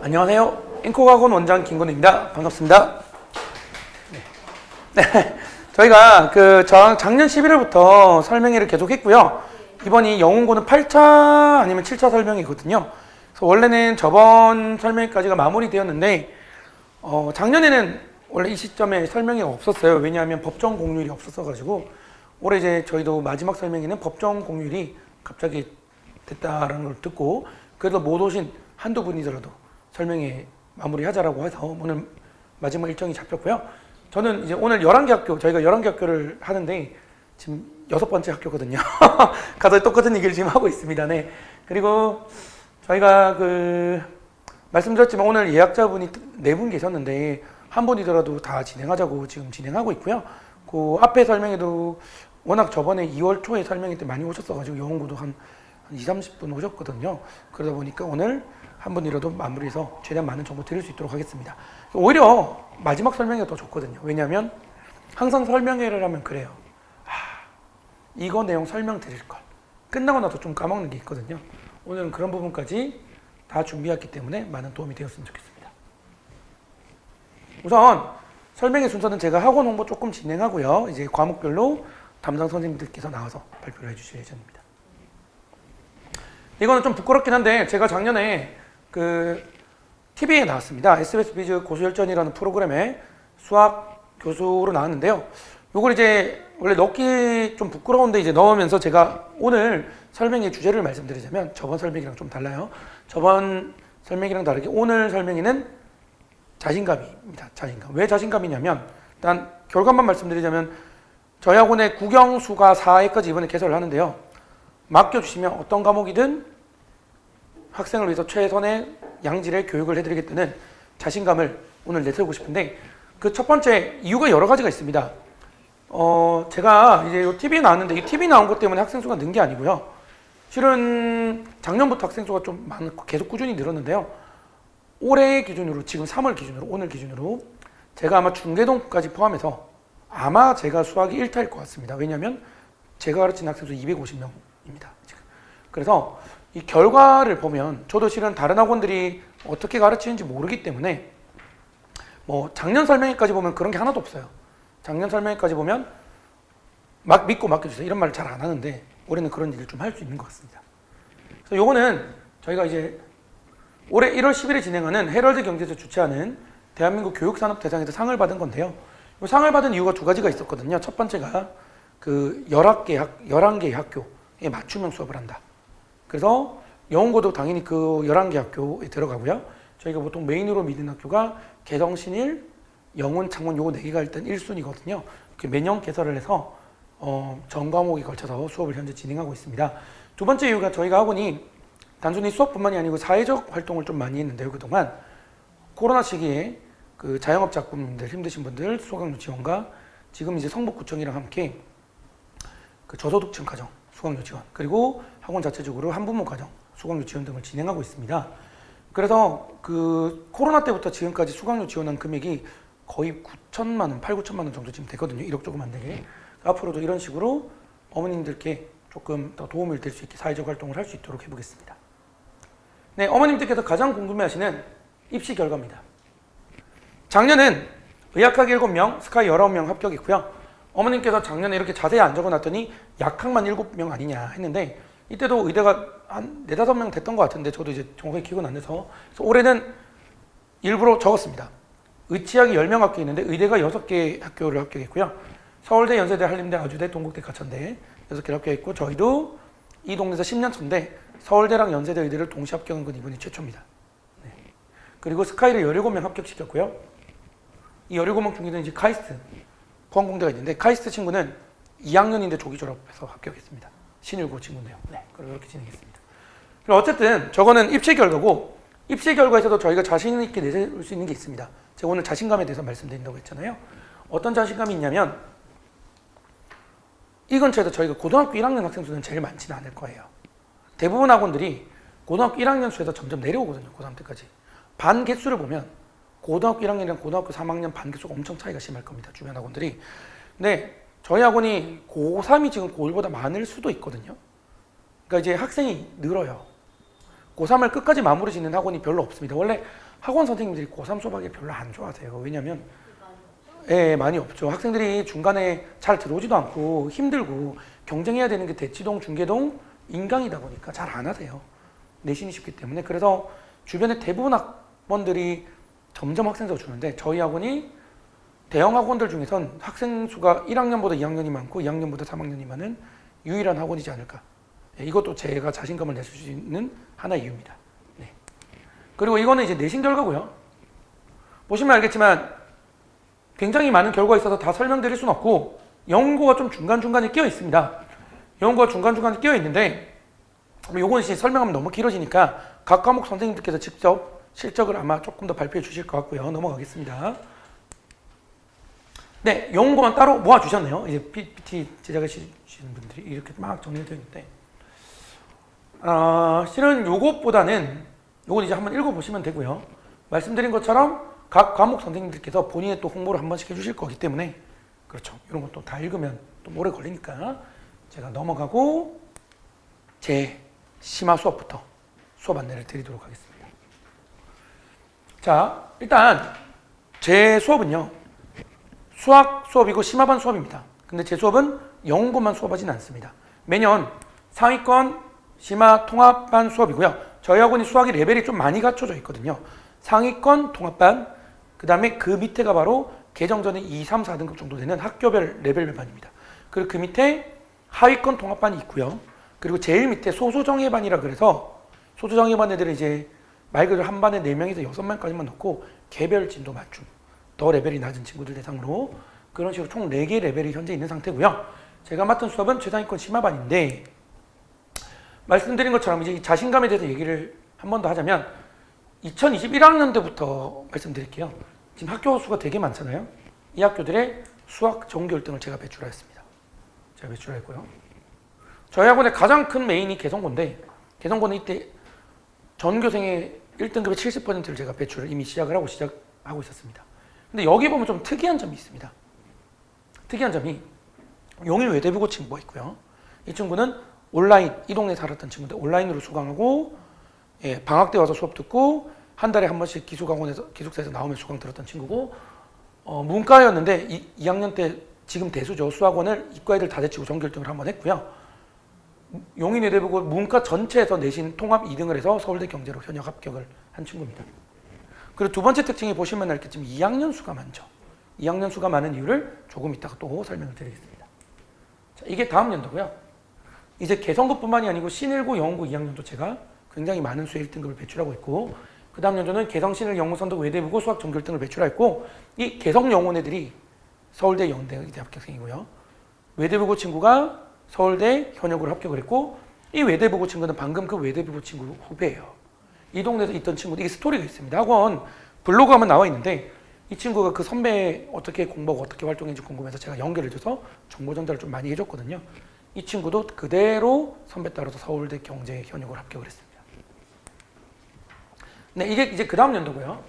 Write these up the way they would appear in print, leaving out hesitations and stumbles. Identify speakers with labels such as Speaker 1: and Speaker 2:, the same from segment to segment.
Speaker 1: 안녕하세요. 앵커학원 원장 김건우입니다. 반갑습니다. 네. 저희가 작년 11월부터 설명회를 계속 했고요. 이번이 영훈고는 8차 아니면 7차 설명회거든요. 그래서 원래는 저번 설명회까지가 마무리되었는데, 작년에는 원래 이 시점에 설명회가 없었어요. 왜냐하면 법정 공휴일이 없었어가지고, 올해 이제 저희도 마지막 설명회는 법정 공휴일이 갑자기 됐다라는 걸 듣고, 그래도 못 오신 한두 분이더라도 설명회 마무리하자라고 해서 오늘 마지막 일정이 잡혔고요. 저는 이제 오늘 11개 학교, 저희가 11개 학교를 하는데 지금 6번째 학교거든요. 가서 똑같은 얘기를 지금 하고 있습니다. 네. 그리고 저희가 말씀드렸지만 오늘 예약자분이 4분 계셨는데 한 분이더라도 다 진행하자고 지금 진행하고 있고요. 그 앞에 설명회도 워낙 저번에 2월 초에 설명회 때 많이 오셨어가지고 영훈고도 한 20, 30분 오셨거든요. 그러다 보니까 오늘 한 분이라도 마무리해서 최대한 많은 정보 드릴 수 있도록 하겠습니다. 오히려 마지막 설명회가 더 좋거든요. 왜냐하면 항상 설명회를 하면 그래요. 이거 내용 설명드릴 걸. 끝나고 나서 좀 까먹는 게 있거든요. 오늘은 그런 부분까지 다 준비했기 때문에 많은 도움이 되었으면 좋겠습니다. 우선 설명회 순서는 제가 학원 홍보 조금 진행하고요. 이제 과목별로 담당 선생님들께서 나와서 발표를 해주실 예정입니다. 이거는 좀 부끄럽긴 한데 제가 작년에 TV에 나왔습니다. SBS 비즈 고수열전이라는 프로그램에 수학 교수로 나왔는데요. 요걸 이제 원래 넣기 좀 부끄러운데 이제 넣으면서 제가 오늘 설명회 주제를 말씀드리자면 저번 설명이랑 좀 달라요. 저번 설명이랑 다르게 오늘 설명회는 자신감입니다. 자신감. 왜 자신감이냐면 일단 결과만 말씀드리자면 저희 학원의 국영수가 4회까지 이번에 개설을 하는데요. 맡겨주시면 어떤 과목이든 학생을 위해서 최선의 양질의 교육을 해드리겠다는 자신감을 오늘 내세우고 싶은데 그 첫 번째 이유가 여러 가지가 있습니다. 제가 이제 이 TV에 나왔는데 이 TV 나온 것 때문에 학생 수가 는 게 아니고요. 실은 작년부터 학생 수가 좀 많고 계속 꾸준히 늘었는데요. 올해 기준으로 지금 3월 기준으로 오늘 기준으로 제가 아마 중계동까지 포함해서 아마 제가 수학이 1타일 것 같습니다. 왜냐하면 제가 가르친 학생 수 250명입니다. 지금. 그래서 이 결과를 보면 저도 실은 다른 학원들이 어떻게 가르치는지 모르기 때문에 뭐 작년 설명회까지 보면 그런 게 하나도 없어요. 작년 설명회까지 보면 막 믿고 맡겨주세요 이런 말을 잘 안 하는데 올해는 그런 일을 좀 할 수 있는 것 같습니다. 그래서 요거는 저희가 이제 올해 1월 10일에 진행하는 헤럴드 경제에서 주최하는 대한민국 교육산업대상에서 상을 받은 건데요. 이 상을 받은 이유가 두 가지가 있었거든요. 첫 번째가 11개의 학교에 맞춤형 수업을 한다. 그래서 영훈고도 당연히 그 11개 학교에 들어가고요. 저희가 보통 메인으로 믿는 학교가 개성, 신일, 영훈, 창원 요 4개가 일단 1순위거든요. 매년 개설을 해서 전 과목에 걸쳐서 수업을 현재 진행하고 있습니다. 두 번째 이유가 저희가 학원이 단순히 수업뿐만이 아니고 사회적 활동을 좀 많이 했는데요. 그동안 코로나 시기에 자영업 작품들 힘드신 분들 수강료 지원과 지금 이제 성북구청이랑 함께 저소득층 가정 수강료 지원 그리고 학원 자체적으로 한부모 가정 수강료 지원 등을 진행하고 있습니다. 그래서 코로나 때부터 지금까지 수강료 지원한 금액이 거의 9천만 원, 8, 9천만 원 정도 지금 되거든요. 1억 조금 안 되게. 앞으로도 이런 식으로 어머님들께 조금 더 도움이 될 수 있게 사회적 활동을 할 수 있도록 해보겠습니다. 네, 어머님들께서 가장 궁금해하시는 입시 결과입니다. 작년은 의학학이 7명, 스카이 19명 합격했고요. 어머님께서 작년에 이렇게 자세히 안 적어놨더니 약학만 7명 아니냐 했는데 이때도 의대가 한 4, 5명 됐던 것 같은데 저도 이제 정확하게 기억은 안 나서 그래서 올해는 일부러 적었습니다. 의치학이 10명 합격했는데 의대가 6개 학교를 합격했고요. 서울대, 연세대, 한림대, 아주대, 동국대, 가천대 6개를 합격했고 저희도 이 동네에서 10년 차인데 서울대랑 연세대, 의대를 동시 합격한 건 이번이 최초입니다. 네. 그리고 스카이를 17명 합격시켰고요. 이 17명 중에는 이제 카이스트 포항공대가 있는데 카이스트 친구는 2학년인데 조기 졸업해서 합격했습니다. 신일고 친구인데요. 네, 그렇게 진행했습니다. 어쨌든 저거는 입시 결과고 입시 결과에서도 저희가 자신 있게 내세울 수 있는 게 있습니다. 제가 오늘 자신감에 대해서 말씀드린다고 했잖아요. 어떤 자신감이 있냐면 이 근처에서 저희가 고등학교 1학년 학생 수는 제일 많지는 않을 거예요. 대부분 학원들이 고등학교 1학년 수에서 점점 내려오거든요. 고3 때까지. 반 개수를 보면 고등학교 1학년이랑 고등학교 3학년 반 개수가 엄청 차이가 심할 겁니다. 주변 학원들이. 근데 저희 학원이 고3이 지금 고1보다 많을 수도 있거든요. 그러니까 이제 학생이 늘어요. 고3을 끝까지 마무리 짓는 학원이 별로 없습니다. 원래 학원 선생님들이 고3 수업하기 별로 안 좋아하세요. 왜냐면 예, 많이 없죠. 학생들이 중간에 잘 들어오지도 않고 힘들고 경쟁해야 되는 게 대치동, 중계동, 인강이다 보니까 잘 안 하세요. 내신이 쉽기 때문에. 그래서 주변에 대부분 학원들이 점점 학생 수가 주는데 저희 학원이 대형 학원들 중에선 학생 수가 1학년보다 2학년이 많고 2학년보다 3학년이 많은 유일한 학원이지 않을까. 예, 이것도 제가 자신감을 낼 수 있는 하나의 이유입니다. 네. 그리고 이거는 이제 내신 결과고요. 보시면 알겠지만 굉장히 많은 결과가 있어서 다 설명드릴 수는 없고 영어가 좀 중간중간에 끼어 있습니다. 영어가 중간중간에 끼어 있는데 요거는 이제 설명하면 너무 길어지니까 각 과목 선생님들께서 직접 실적을 아마 조금 더 발표해 주실 것 같고요. 넘어가겠습니다. 네, 영어만 따로 모아주셨네요. 이제 PPT 제작해 주시는 분들이 이렇게 막 정리가 되어 있는데 실은 요것보다는 요건 이제 한번 읽어보시면 되고요. 말씀드린 것처럼 각 과목 선생님들께서 본인의 또 홍보를 한 번씩 해주실 거기 때문에 그렇죠. 이런 것도 다 읽으면 또 오래 걸리니까 제가 넘어가고 제 심화 수업부터 수업 안내를 드리도록 하겠습니다. 자, 일단 제 수업은요. 수학 수업이고 심화반 수업입니다. 근데 제 수업은 영어만 수업하지는 않습니다. 매년 상위권 심화 통합반 수업이고요. 저희 학원이 수학이 레벨이 좀 많이 갖춰져 있거든요. 상위권 통합반, 그 다음에 그 밑에가 바로 개정전에 2, 3, 4등급 정도 되는 학교별 레벨반입니다. 그리고 그 밑에 하위권 통합반이 있고요. 그리고 제일 밑에 소수정예반이라 그래서 소수정예반 애들은 이제 말 그대로 한 반에 4명에서 6명까지만 넣고 개별 진도 맞춤, 더 레벨이 낮은 친구들 대상으로 그런 식으로 총 4개 레벨이 현재 있는 상태고요. 제가 맡은 수업은 최상위권 심화반인데 말씀드린 것처럼 이제 자신감에 대해서 얘기를 한 번 더 하자면 2021학년 때부터 말씀드릴게요. 지금 학교 수가 되게 많잖아요. 이 학교들의 수학 전교 1등을 제가 배출하였습니다. 제가 배출했고요. 저희 학원의 가장 큰 메인이 개성고인데 개성고는 이때 전교생의 1등급의 70%를 제가 배출을 이미 시작하고 있었습니다. 근데 여기 보면 좀 특이한 점이 있습니다. 특이한 점이 용인 외대부고 친구가 있고요. 이 친구는 온라인, 이 동네에 살았던 친구인데 온라인으로 수강하고 예, 방학 때 와서 수업 듣고 한 달에 한 번씩 기숙사에서 나오면 수강 들었던 친구고 문과였는데 2학년 때 지금 대수죠. 수학원을 이과 애들 다 제치고 전교 1등을 한번 했고요. 용인 외대부고 문과 전체에서 내신 통합 2등을 해서 서울대 경제로 현역 합격을 한 친구입니다. 그리고 두 번째 특징이 보시면 알겠지만 2학년 수가 많죠. 2학년 수가 많은 이유를 조금 이따가 또 설명을 드리겠습니다. 자, 이게 다음 연도고요. 이제 개성고뿐만이 아니고 신일고, 영흥고 2학년도 제가 굉장히 많은 수의 1등급을 배출하고 있고 그 다음 연도는 개성, 신일, 영흥, 선덕, 외대부고 수학 전교 1등을 배출했고 이 개성, 영흥 애들이 서울대, 영대 합격생이고요. 외대부고 친구가 서울대 현역으로 합격을 했고 이 외대부고 친구는 방금 그 외대부고 친구 후배예요. 이 동네에서 있던 친구들, 이게 스토리가 있습니다. 학원 블로그 하면 나와 있는데 이 친구가 그 선배 어떻게 공부하고 어떻게 활동했는지 궁금해서 제가 연결을 줘서 정보 전달을 좀 많이 해줬거든요. 이 친구도 그대로 선배 따라서 서울대 경제 현역으로 합격을 했습니다. 네, 이게 이제 그 다음 연도고요.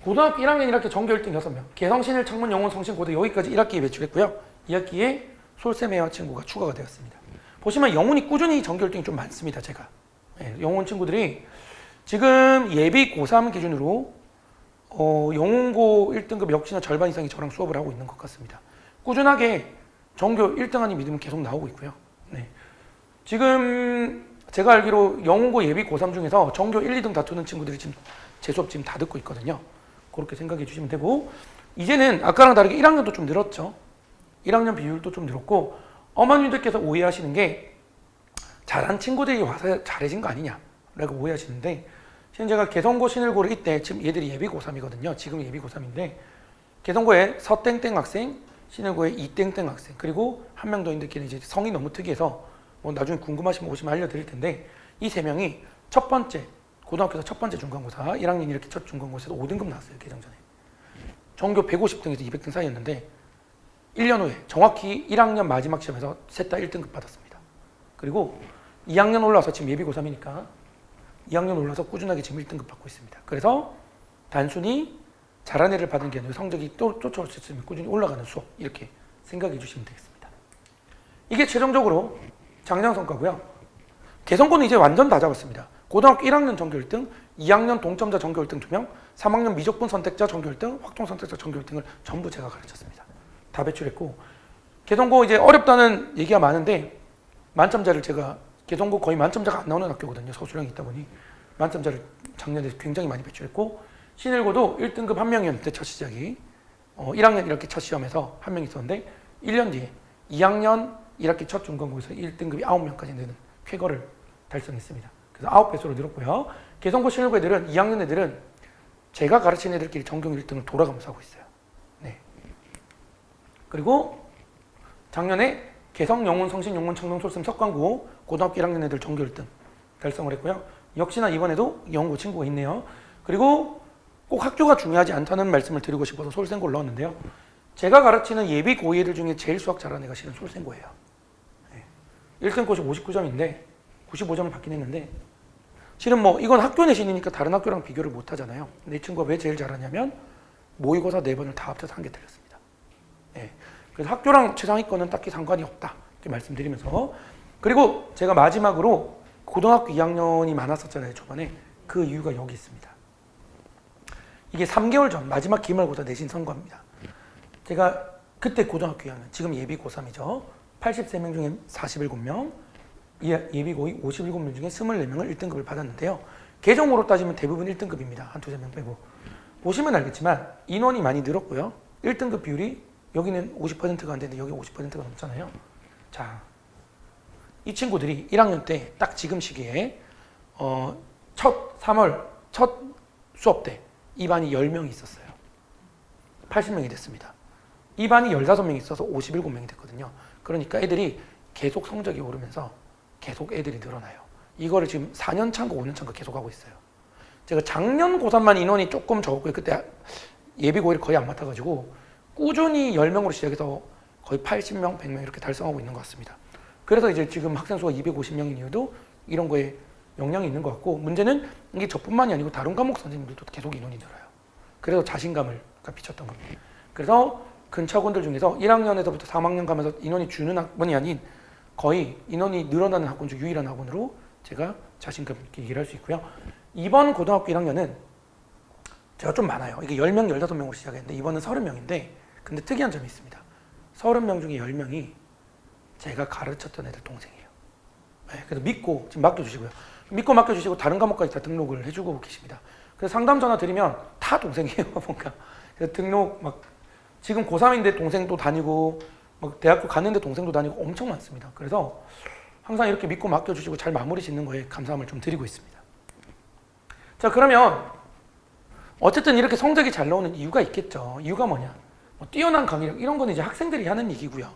Speaker 1: 고등학교 1학년 1학기 전교 1등 6명, 개성, 신일, 창문, 영원, 성신, 고대 여기까지 1학기에 배출했고요. 2학기에 솔세메와 친구가 추가가 되었습니다. 보시면 영훈이 꾸준히 전교 1등이 좀 많습니다. 제가 네, 영훈 친구들이 지금 예비 고3 기준으로 영훈고 1등급 역시나 절반 이상이 저랑 수업을 하고 있는 것 같습니다. 꾸준하게 전교 1등 아닌 믿음은 계속 나오고 있고요. 네. 지금 제가 알기로 영훈고 예비 고3 중에서 전교 1, 2등 다투는 친구들이 지금 제 수업 지금 다 듣고 있거든요. 그렇게 생각해 주시면 되고 이제는 아까랑 다르게 1학년도 좀 늘었죠. 1학년 비율도 좀 늘었고 어머님들께서 오해하시는 게 잘한 친구들이 와서 잘해진 거 아니냐라고 오해하시는데 실은 제가 개성고, 신일고를 이때 지금 얘들이 예비 고3이거든요. 지금 예비 고3인데 개성고에 서땡땡 학생, 신일고에 이땡땡 학생 그리고 한 명 더 있는데 이제 성이 너무 특이해서 뭐 나중에 궁금하시면 오시면 알려드릴 텐데 이 세 명이 첫 번째 고등학교에서 첫 번째 중간고사 1학년 이렇게 첫 중간고사에서 5등급 나왔어요. 개정전에 전교 150등에서 200등 사이였는데 1년 후에 정확히 1학년 마지막 시험에서 셋 다 1등급 받았습니다. 그리고 2학년 올라와서 지금 예비 고3이니까 2학년 올라서 꾸준하게 지금 1등급 받고 있습니다. 그래서 단순히 잘한 애를 받은 게 아니라 성적이 또 쫓아올 수 있으면 꾸준히 올라가는 수업 이렇게 생각해 주시면 되겠습니다. 이게 최종적으로 장장 성과고요. 개성고는 이제 완전 다 잡았습니다. 고등학교 1학년 전교 1등, 2학년 동점자 전교 1등 2명, 3학년 미적분 선택자 전교 1등, 확통 선택자 전교 1등을 전부 제가 가르쳤습니다. 다 배출했고 개성고 이제 어렵다는 얘기가 많은데 만점자를 제가 개성고 거의 만점자가 안 나오는 학교거든요. 서술형이 있다 보니 만점자를 작년에 굉장히 많이 배출했고 신일고도 1등급 한 명이었는데 첫 시작이 1학년 1학기 첫 시험에서 한 명 있었는데 1년 뒤에 2학년 1학기 첫 중간고에서 1등급이 9명까지 되는 쾌거를 달성했습니다. 그래서 9배수로 늘었고요. 개성고 신일고 애들은 2학년 애들은 제가 가르친 애들끼리 전교 1등을 돌아가면서 하고 있어요. 네. 그리고 작년에 개성, 영훈, 성신, 용문, 청동, 솔섬, 석관고 고등학교 1학년 애들 전교 1등 달성을 했고요. 역시나 이번에도 영고 친구가 있네요. 그리고 꼭 학교가 중요하지 않다는 말씀을 드리고 싶어서 솔생고를 넣었는데요. 제가 가르치는 예비 고2 애들 중에 제일 수학 잘하는 애가 실은 솔생고예요. 네. 1등 고시 59점인데 95점을 받긴 했는데 실은 뭐 이건 학교 내신이니까 다른 학교랑 비교를 못 하잖아요. 내 친구가 왜 제일 잘하냐면 모의고사 4번을 다 합쳐서 한 개 틀렸습니다. 네. 그래서 학교랑 최상위권은 딱히 상관이 없다 이렇게 말씀드리면서 그리고 제가 마지막으로 고등학교 2학년이 많았었잖아요. 초반에 그 이유가 여기 있습니다. 이게 3개월 전 마지막 기말고사 내신 선거입니다. 제가 그때 고등학교 2학년 지금 예비 고3이죠. 83명 중에 47명 예비 고2 57명 중에 24명을 1등급을 받았는데요. 계정으로 따지면 대부분 1등급입니다. 한 두세 명 빼고 보시면 알겠지만 인원이 많이 늘었고요. 1등급 비율이 여기는 50%가 안 되는데 여기 50%가 넘잖아요. 자, 이 친구들이 1학년 때 딱 지금 시기에 첫 3월 첫 수업 때 이 반이 10명이 있었어요. 80명이 됐습니다. 이 반이 15명이 있어서 57명이 됐거든요. 그러니까 애들이 계속 성적이 오르면서 계속 애들이 늘어나요. 이거를 지금 4년 차인가 5년 차인가 계속 하고 있어요. 제가 작년 고3만 인원이 조금 적었고요. 그때 예비 고1 거의 안 맡아가지고 꾸준히 10명으로 시작해서 거의 80명, 100명 이렇게 달성하고 있는 것 같습니다. 그래서 이제 지금 학생 수가 250명인 이유도 이런 거에 영향이 있는 것 같고 문제는 이게 저뿐만이 아니고 다른 과목 선생님들도 계속 인원이 늘어요. 그래서 자신감을 비쳤던 겁니다. 그래서 근처학원들 중에서 1학년에서부터 3학년 가면서 인원이 주는 학원이 아닌 거의 인원이 늘어나는 학원 중 유일한 학원으로 제가 자신감 있게 얘기를 할 수 있고요. 이번 고등학교 1학년은 제가 좀 많아요. 이게 10명, 15명으로 시작했는데 이번은 30명인데 근데 특이한 점이 있습니다. 30명 중에 10명이 제가 가르쳤던 애들 동생이에요. 네, 그래서 믿고 지금 맡겨주시고요. 믿고 맡겨주시고 다른 과목까지 다 등록을 해주고 계십니다. 그래서 상담 전화 드리면 다 동생이에요. 뭔가 그래서 등록 막 지금 고3인데 동생도 다니고 막 대학교 갔는데 동생도 다니고 엄청 많습니다. 그래서 항상 이렇게 믿고 맡겨주시고 잘 마무리 짓는 거에 감사함을 좀 드리고 있습니다. 자, 그러면 어쨌든 이렇게 성적이 잘 나오는 이유가 있겠죠. 이유가 뭐냐? 뭐 뛰어난 강의력 이런 건 이제 학생들이 하는 얘기고요.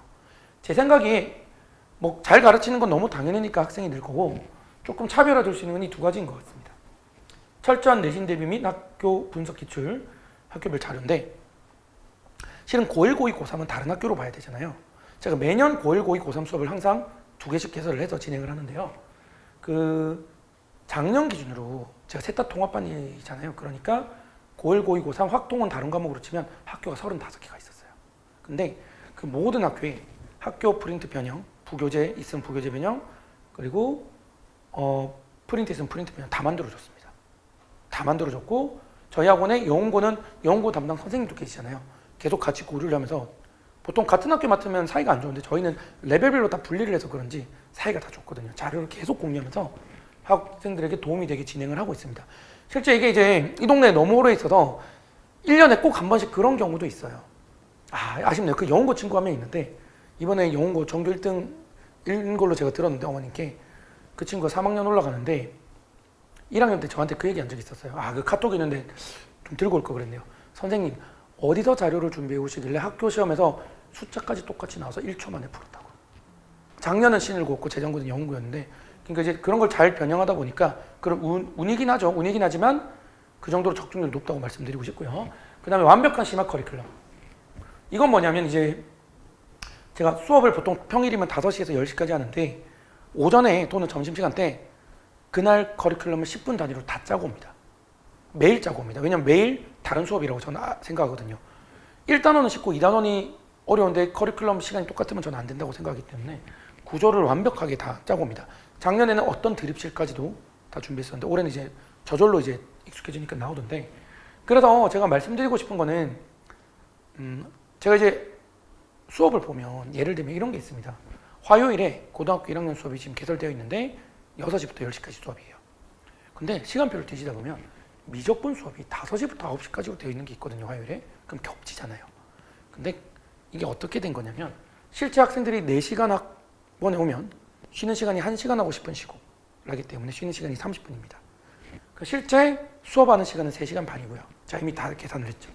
Speaker 1: 제 생각에 뭐 잘 가르치는 건 너무 당연하니까 학생이 늘 거고 조금 차별화될 수 있는 건 이 두 가지인 것 같습니다. 철저한 내신 대비 및 학교 분석 기출 학교별 자료인데 실은 고1, 고2, 고3은 다른 학교로 봐야 되잖아요. 제가 매년 고1, 고2, 고3 수업을 항상 2개씩 개설을 해서 진행을 하는데요. 그 작년 기준으로 제가 셋 다 통합반이잖아요. 그러니까 고1, 고2, 고3 확통은 다른 과목으로 치면 학교가 35개가 있었어요. 근데 그 모든 학교에 학교 프린트 변형, 부교재 있으면 부교재 변형, 그리고 프린트 있으면 프린트 변형 다 만들어줬습니다. 다 만들어줬고 저희 학원에 영어고는 영어고 담당 선생님도 계시잖아요. 계속 같이 고려를 하면서 보통 같은 학교 맡으면 사이가 안 좋은데 저희는 레벨별로 다 분리를 해서 그런지 사이가 다 좋거든요. 자료를 계속 공유하면서 학생들에게 도움이 되게 진행을 하고 있습니다. 실제 이게 이제 이 동네에 너무 오래 있어서 1년에 꼭 한 번씩 그런 경우도 있어요. 아쉽네요. 그 영어고 친구 한 명 있는데 이번에 영어고 전교 1등인 걸로 제가 들었는데 어머님께 그 친구가 3학년 올라가는데 1학년 때 저한테 그 얘기 한 적이 있었어요. 그 카톡 있는데 좀 들고 올 걸 그랬네요. 선생님 어디서 자료를 준비해 오시길래 학교 시험에서 숫자까지 똑같이 나와서 1초 만에 풀었다고. 작년은 신일고였고 재작년은 영어고였는데 그러니까 이제 그런 걸 잘 변형하다 보니까 그런 운이긴 하죠. 운이긴 하지만 그 정도로 적중률이 높다고 말씀드리고 싶고요. 그 다음에 완벽한 심화 커리큘럼. 이건 뭐냐면 이제 제가 수업을 보통 평일이면 5시에서 10시까지 하는데 오전에 또는 점심시간 때 그날 커리큘럼을 10분 단위로 다 짜고 옵니다. 매일 짜고 옵니다. 왜냐면 매일 다른 수업이라고 저는 생각하거든요. 1단원은 쉽고 2단원이 어려운데 커리큘럼 시간이 똑같으면 저는 안 된다고 생각하기 때문에 구조를 완벽하게 다 짜고 옵니다. 작년에는 어떤 드립실까지도 다 준비했었는데 올해는 이제 저절로 이제 익숙해지니까 나오던데, 그래서 제가 말씀드리고 싶은 거는 제가 이제 수업을 보면 예를 들면 이런 게 있습니다. 화요일에 고등학교 1학년 수업이 지금 개설되어 있는데 6시부터 10시까지 수업이에요. 근데 시간표를 뒤지다 보면 미적분 수업이 5시부터 9시까지로 되어 있는 게 있거든요, 화요일에. 그럼 겹치잖아요. 근데 이게 어떻게 된 거냐면 실제 학생들이 4시간 학원에 오면 쉬는 시간이 1시간하고 10분 쉬고 하기 때문에 쉬는 시간이 30분입니다. 실제 수업하는 시간은 3시간 반이고요. 자, 이미 다 계산을 했죠.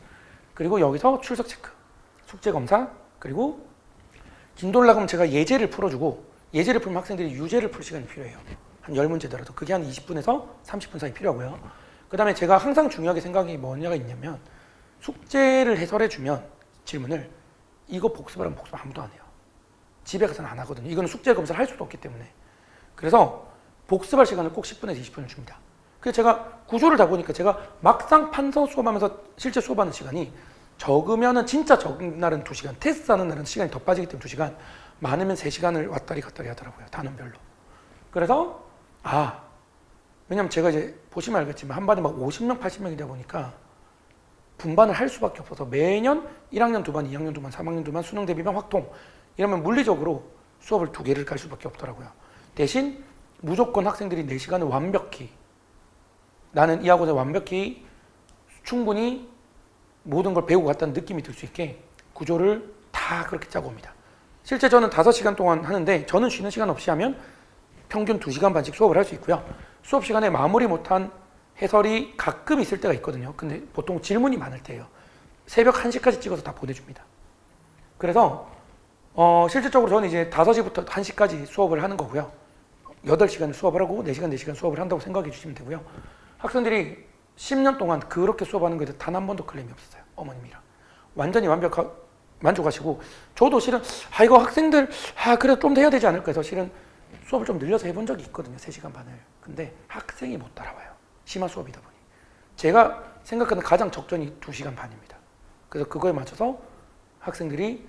Speaker 1: 그리고 여기서 출석 체크, 숙제 검사, 그리고 진도를 나가면 제가 예제를 풀어주고, 예제를 풀면 학생들이 유제를 풀 시간이 필요해요. 한 10문제더라도. 그게 한 20분에서 30분 사이 필요하고요. 그 다음에 제가 항상 중요하게 생각이 뭐냐가 있냐면, 숙제를 해설해주면 질문을 이거 복습하라면 복습 아무도 안 해요. 집에 가서는 안 하거든요. 이거는 숙제 검사를 할 수도 없기 때문에. 그래서 복습할 시간을 꼭 10분에서 20분을 줍니다. 그래서 제가 구조를 다 보니까 제가 막상 판서 수업하면서 실제 수업하는 시간이 적으면은 진짜 적은 날은 2시간, 테스트 하는 날은 시간이 더 빠지기 때문에 2시간, 많으면 3시간을 왔다리 갔다리 하더라고요. 단원별로. 그래서 왜냐면 제가 이제 보시면 알겠지만 한 반에 막 50명, 80명이다 보니까 분반을 할 수밖에 없어서 매년 1학년 2반, 2학년 2반, 3학년 2반, 수능 대비반 확통 이러면 물리적으로 수업을 2개를 갈 수밖에 없더라고요. 대신 무조건 학생들이 4시간을 완벽히, 나는 이 학원에 완벽히 충분히 모든 걸 배우고 갔다는 느낌이 들 수 있게 구조를 다 그렇게 짜고 옵니다. 실제 저는 5시간 동안 하는데 저는 쉬는 시간 없이 하면 평균 2시간 반씩 수업을 할 수 있고요. 수업 시간에 마무리 못한 해설이 가끔 있을 때가 있거든요. 근데 보통 질문이 많을 때예요. 새벽 1시까지 찍어서 다 보내줍니다. 그래서 실질적으로 저는 이제 5시부터 1시까지 수업을 하는 거고요. 8시간 수업을 하고 4시간, 4시간 수업을 한다고 생각해 주시면 되고요. 학생들이 10년 동안 그렇게 수업하는 거에 단 한 번도 클레임이 없었어요. 어머님이랑. 완전히 만족하시고, 저도 실은 이거 학생들 그래도 좀 더 해야 되지 않을까 해서 실은 수업을 좀 늘려서 해본 적이 있거든요. 3시간 반을. 근데 학생이 못 따라와요. 심화 수업이다 보니. 제가 생각하는 가장 적정이 2시간 반입니다. 그래서 그거에 맞춰서 학생들이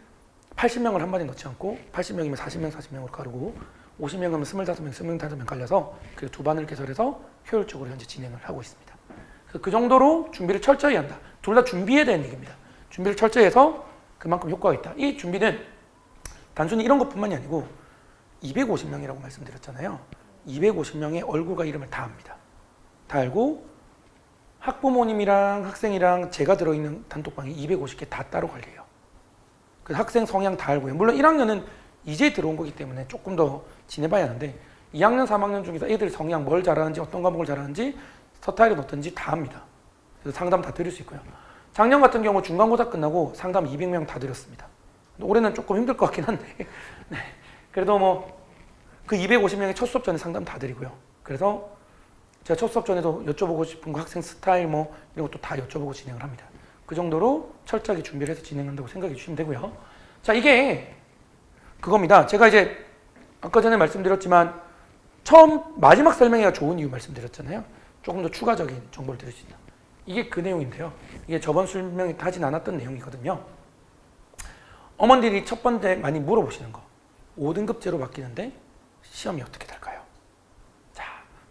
Speaker 1: 80명을 한 반에 넣지 않고 80명이면 40명, 40명으로 가르고 50명이면 25명, 25명 갈려서 그 2반을 개설해서 효율적으로 현재 진행을 하고 있습니다. 그 정도로 준비를 철저히 한다. 둘 다 준비해야 되는 얘기입니다. 준비를 철저히 해서 그만큼 효과가 있다. 이 준비는 단순히 이런 것뿐만이 아니고 250명이라고 말씀드렸잖아요. 250명의 얼굴과 이름을 다 압니다. 다 알고 학부모님이랑 학생이랑 제가 들어있는 단톡방이 250개 다 따로 관리해요. 그 학생 성향 다 알고요. 물론 1학년은 이제 들어온 거기 때문에 조금 더 지내봐야 하는데 2학년, 3학년 중에서 애들 성향 뭘 잘하는지 어떤 과목을 잘하는지 스타일은 어떤지 다 압니다. 그래서 상담 다 드릴 수 있고요. 작년 같은 경우 중간고사 끝나고 상담 200명 다 드렸습니다. 올해는 조금 힘들 것 같긴 한데 네. 그래도 뭐 그 250명의 첫 수업 전에 상담 다 드리고요. 그래서 제가 첫 수업 전에도 여쭤보고 싶은 거 학생 스타일 뭐 이런 것도 다 여쭤보고 진행을 합니다. 그 정도로 철저하게 준비를 해서 진행한다고 생각해 주시면 되고요. 자, 이게 그겁니다. 제가 이제 아까 전에 말씀드렸지만 마지막 설명회가 좋은 이유 말씀드렸잖아요. 조금 더 추가적인 정보를 드릴 수 있다. 이게 그 내용인데요. 이게 저번 설명에 하진 않았던 내용이거든요. 어머니들이 첫 번째 많이 물어보시는 거. 5등급제로 바뀌는데 시험이 어떻게 될까요? 자,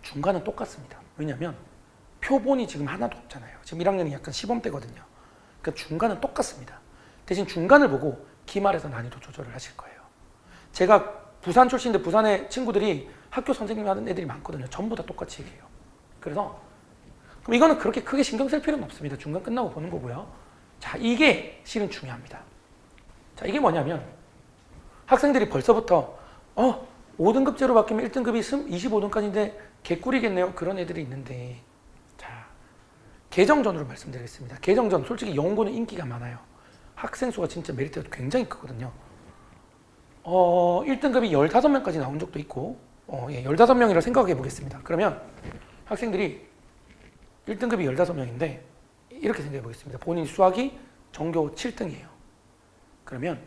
Speaker 1: 중간은 똑같습니다. 왜냐하면 표본이 지금 하나도 없잖아요. 지금 1학년이 약간 시범때거든요. 그러니까 중간은 똑같습니다. 대신 중간을 보고 기말에서 난이도 조절을 하실 거예요. 제가 부산 출신인데 부산의 친구들이 학교 선생님 하는 애들이 많거든요. 전부 다 똑같이 얘기해요. 그래서 그럼 이거는 그렇게 크게 신경 쓸 필요는 없습니다. 중간 끝나고 보는 거고요. 자, 이게 실은 중요합니다. 자, 이게 뭐냐면 학생들이 벌써부터 5등급제로 바뀌면 1등급이 25등까지인데 개꿀이겠네요. 그런 애들이 있는데, 자, 개정전으로 말씀드리겠습니다. 개정전 솔직히 영어고는 인기가 많아요. 학생 수가 진짜 메리트가 굉장히 크거든요. 1등급이 15명까지 나온 적도 있고 15명이라고 생각해 보겠습니다. 그러면 학생들이 1등급이 15명인데 이렇게 생각해 보겠습니다. 본인 수학이 전교 7등이에요. 그러면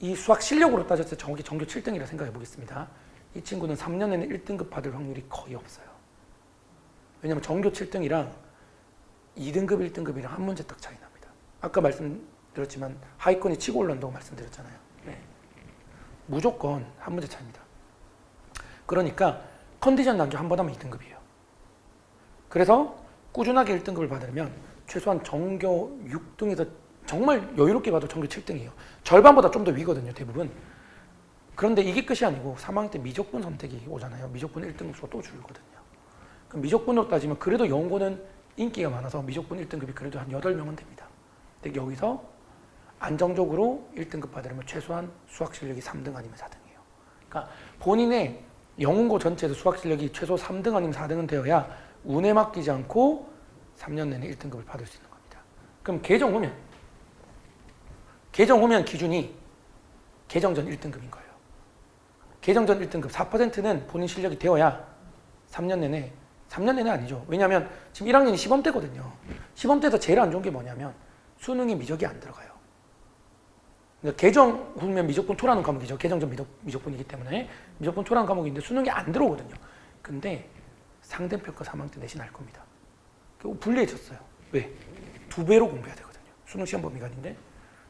Speaker 1: 이 수학 실력으로 따졌을 때 전교 7등이라 생각해 보겠습니다. 이 친구는 3년에는 1등급 받을 확률이 거의 없어요. 왜냐하면 전교 7등이랑 2등급, 1등급이랑 한 문제 딱 차이 납니다. 아까 말씀드렸지만 하위권이 치고 올라온다고 말씀드렸잖아요. 네. 무조건 한 문제 차이입니다. 그러니까 컨디션 단교 한 번 하면 2등급이에요. 그래서 꾸준하게 1등급을 받으려면 최소한 전교 6등에서 정말 여유롭게 봐도 전교 7등이에요. 절반보다 좀 더 위거든요, 대부분. 그런데 이게 끝이 아니고 3학년 때 미적분 선택이 오잖아요. 미적분 1등급 수가 또 줄거든요. 그럼 미적분으로 따지면 그래도 영어는 인기가 많아서 미적분 1등급이 그래도 한 8명은 됩니다. 근데 여기서 안정적으로 1등급 받으려면 최소한 수학 실력이 3등 아니면 4등이에요. 그러니까 본인의 영문고 전체에서 수학 실력이 최소 3등 아니면 4등은 되어야 운에 맡기지 않고 3년 내내 1등급을 받을 수 있는 겁니다. 그럼 개정 후면 기준이 개정 전 1등급인 거예요. 개정 전 1등급 4%는 본인 실력이 되어야 3년 내내 아니죠. 왜냐하면 지금 1학년이 시범때거든요. 시범때에서 제일 안 좋은 게 뭐냐면 수능이 미적이 안 들어가요. 그러니까 개정 후면 미적분 2라는 과목이죠. 개정 전 미적분이기 때문에 미적분 2라는 과목인데 수능이 안 들어오거든요. 근데 상대평가 3학년 때 내신 알 겁니다. 불리해졌어요. 왜? 2배로 공부해야 되거든요. 수능 시험 범위간인데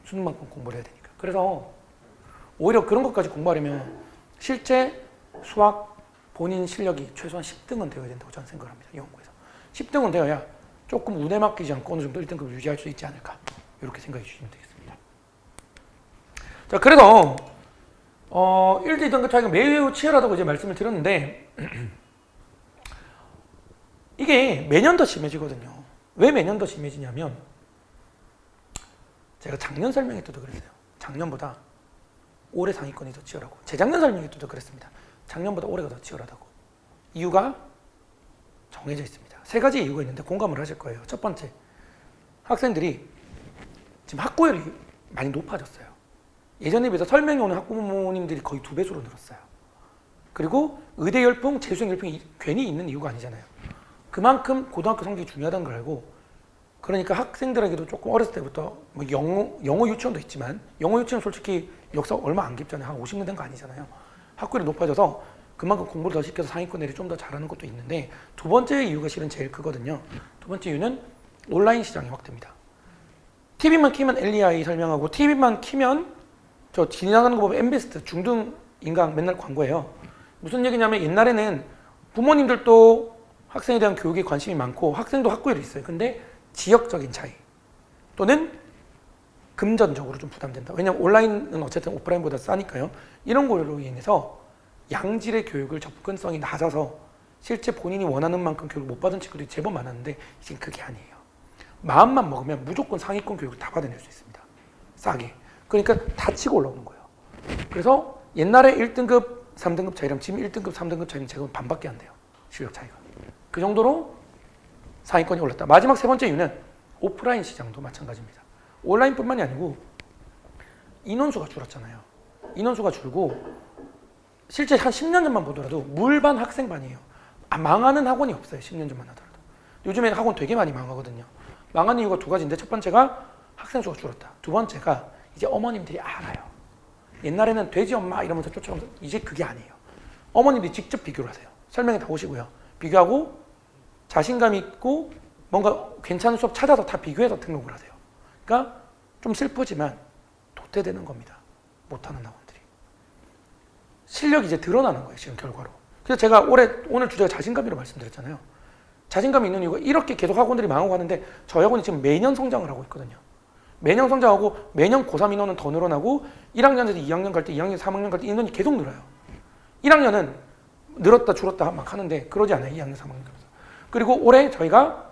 Speaker 1: 수능만큼 공부를 해야 되니까. 그래서 오히려 그런 것까지 공부하려면 실제 수학 본인 실력이 최소한 10등은 되어야 된다고 저는 생각을 합니다. 연구에서. 10등은 되어야 조금 운에 맡기지 않고 어느 정도 1등급을 유지할 수 있지 않을까. 이렇게 생각해 주시면 되겠습니다. 자, 그래서 1, 2등급 차이가 매우 치열하다고 이제 말씀을 드렸는데 이게 매년 더 심해지거든요. 왜 매년 더 심해지냐면 제가 작년 설명회 때도 그랬어요. 작년보다 올해 상위권이 더 치열하고 재작년 설명회 때도 그랬습니다. 작년보다 올해가 더 치열하다고. 이유가 정해져 있습니다. 3가지 이유가 있는데 공감을 하실 거예요. 첫 번째, 학생들이 지금 학구열이 많이 높아졌어요. 예전에 비해서 설명회 오는 학부모님들이 거의 2배수로 늘었어요. 그리고 의대 열풍, 재수생 열풍이 괜히 있는 이유가 아니잖아요. 그만큼 고등학교 성적이 중요하다는 걸 알고 그러니까 학생들에게도 조금 어렸을 때부터 뭐 영어 유치원도 있지만 영어 유치원 솔직히 역사 얼마 안 깊잖아요. 한 50년 된 거 아니잖아요. 학구열이 높아져서 그만큼 공부를 더 시켜서 상위권들이 좀 더 잘하는 것도 있는데 두 번째 이유가 실은 제일 크거든요. 두 번째 이유는 온라인 시장이 확대입니다. TV만 키면 LEI 설명하고 TV만 키면 저 지나가는 거 보면 엠베스트 중등 인강 맨날 광고예요. 무슨 얘기냐면 옛날에는 부모님들도 학생에 대한 교육에 관심이 많고 학생도 학구열이 있어요. 근데 지역적인 차이 또는 금전적으로 좀 부담된다. 왜냐하면 온라인은 어쨌든 오프라인보다 싸니까요. 이런 거로 인해서 양질의 교육을 접근성이 낮아서 실제 본인이 원하는 만큼 교육을 못 받은 친구들이 제법 많았는데 지금 그게 아니에요. 마음만 먹으면 무조건 상위권 교육을 다 받아낼 수 있습니다. 싸게. 그러니까 다 치고 올라오는 거예요. 그래서 옛날에 1등급, 3등급 차이랑 지금 1등급, 3등급 차이는 제가 반밖에 안 돼요. 실력 차이가. 그 정도로 상위권이 올랐다. 마지막 세 번째 이유는 오프라인 시장도 마찬가지입니다. 온라인뿐만이 아니고 인원수가 줄었잖아요. 인원수가 줄고 실제 한 10년 전만 보더라도 물반 학생반이에요. 망하는 학원이 없어요. 10년 전만 하더라도. 요즘에는 학원 되게 많이 망하거든요. 망하는 이유가 2가지인데 첫 번째가 학생 수가 줄었다. 두 번째가 이제 어머님들이 알아요. 옛날에는 돼지 엄마 이러면서 쫓아오면서 이제 그게 아니에요. 어머님들이 직접 비교를 하세요. 설명회 다 오시고요. 비교하고 자신감 있고 뭔가 괜찮은 수업 찾아서 다 비교해서 등록을 하세요. 그러니까 좀 슬프지만 도태되는 겁니다. 못하는 학원들이. 실력이 이제 드러나는 거예요. 지금 결과로. 그래서 제가 오늘 주제가 자신감이라고 말씀드렸잖아요. 자신감이 있는 이유가 이렇게 계속 학원들이 망하고 하는데 저희 학원이 지금 매년 성장을 하고 있거든요. 매년 성장하고 매년 고3 인원은 더 늘어나고 1학년에서 2학년 갈 때 2학년, 3학년 갈 때 인원이 계속 늘어요. 1학년은 늘었다 줄었다 막 하는데 그러지 않아요. 2학년, 3학년 가면서. 그리고 올해 저희가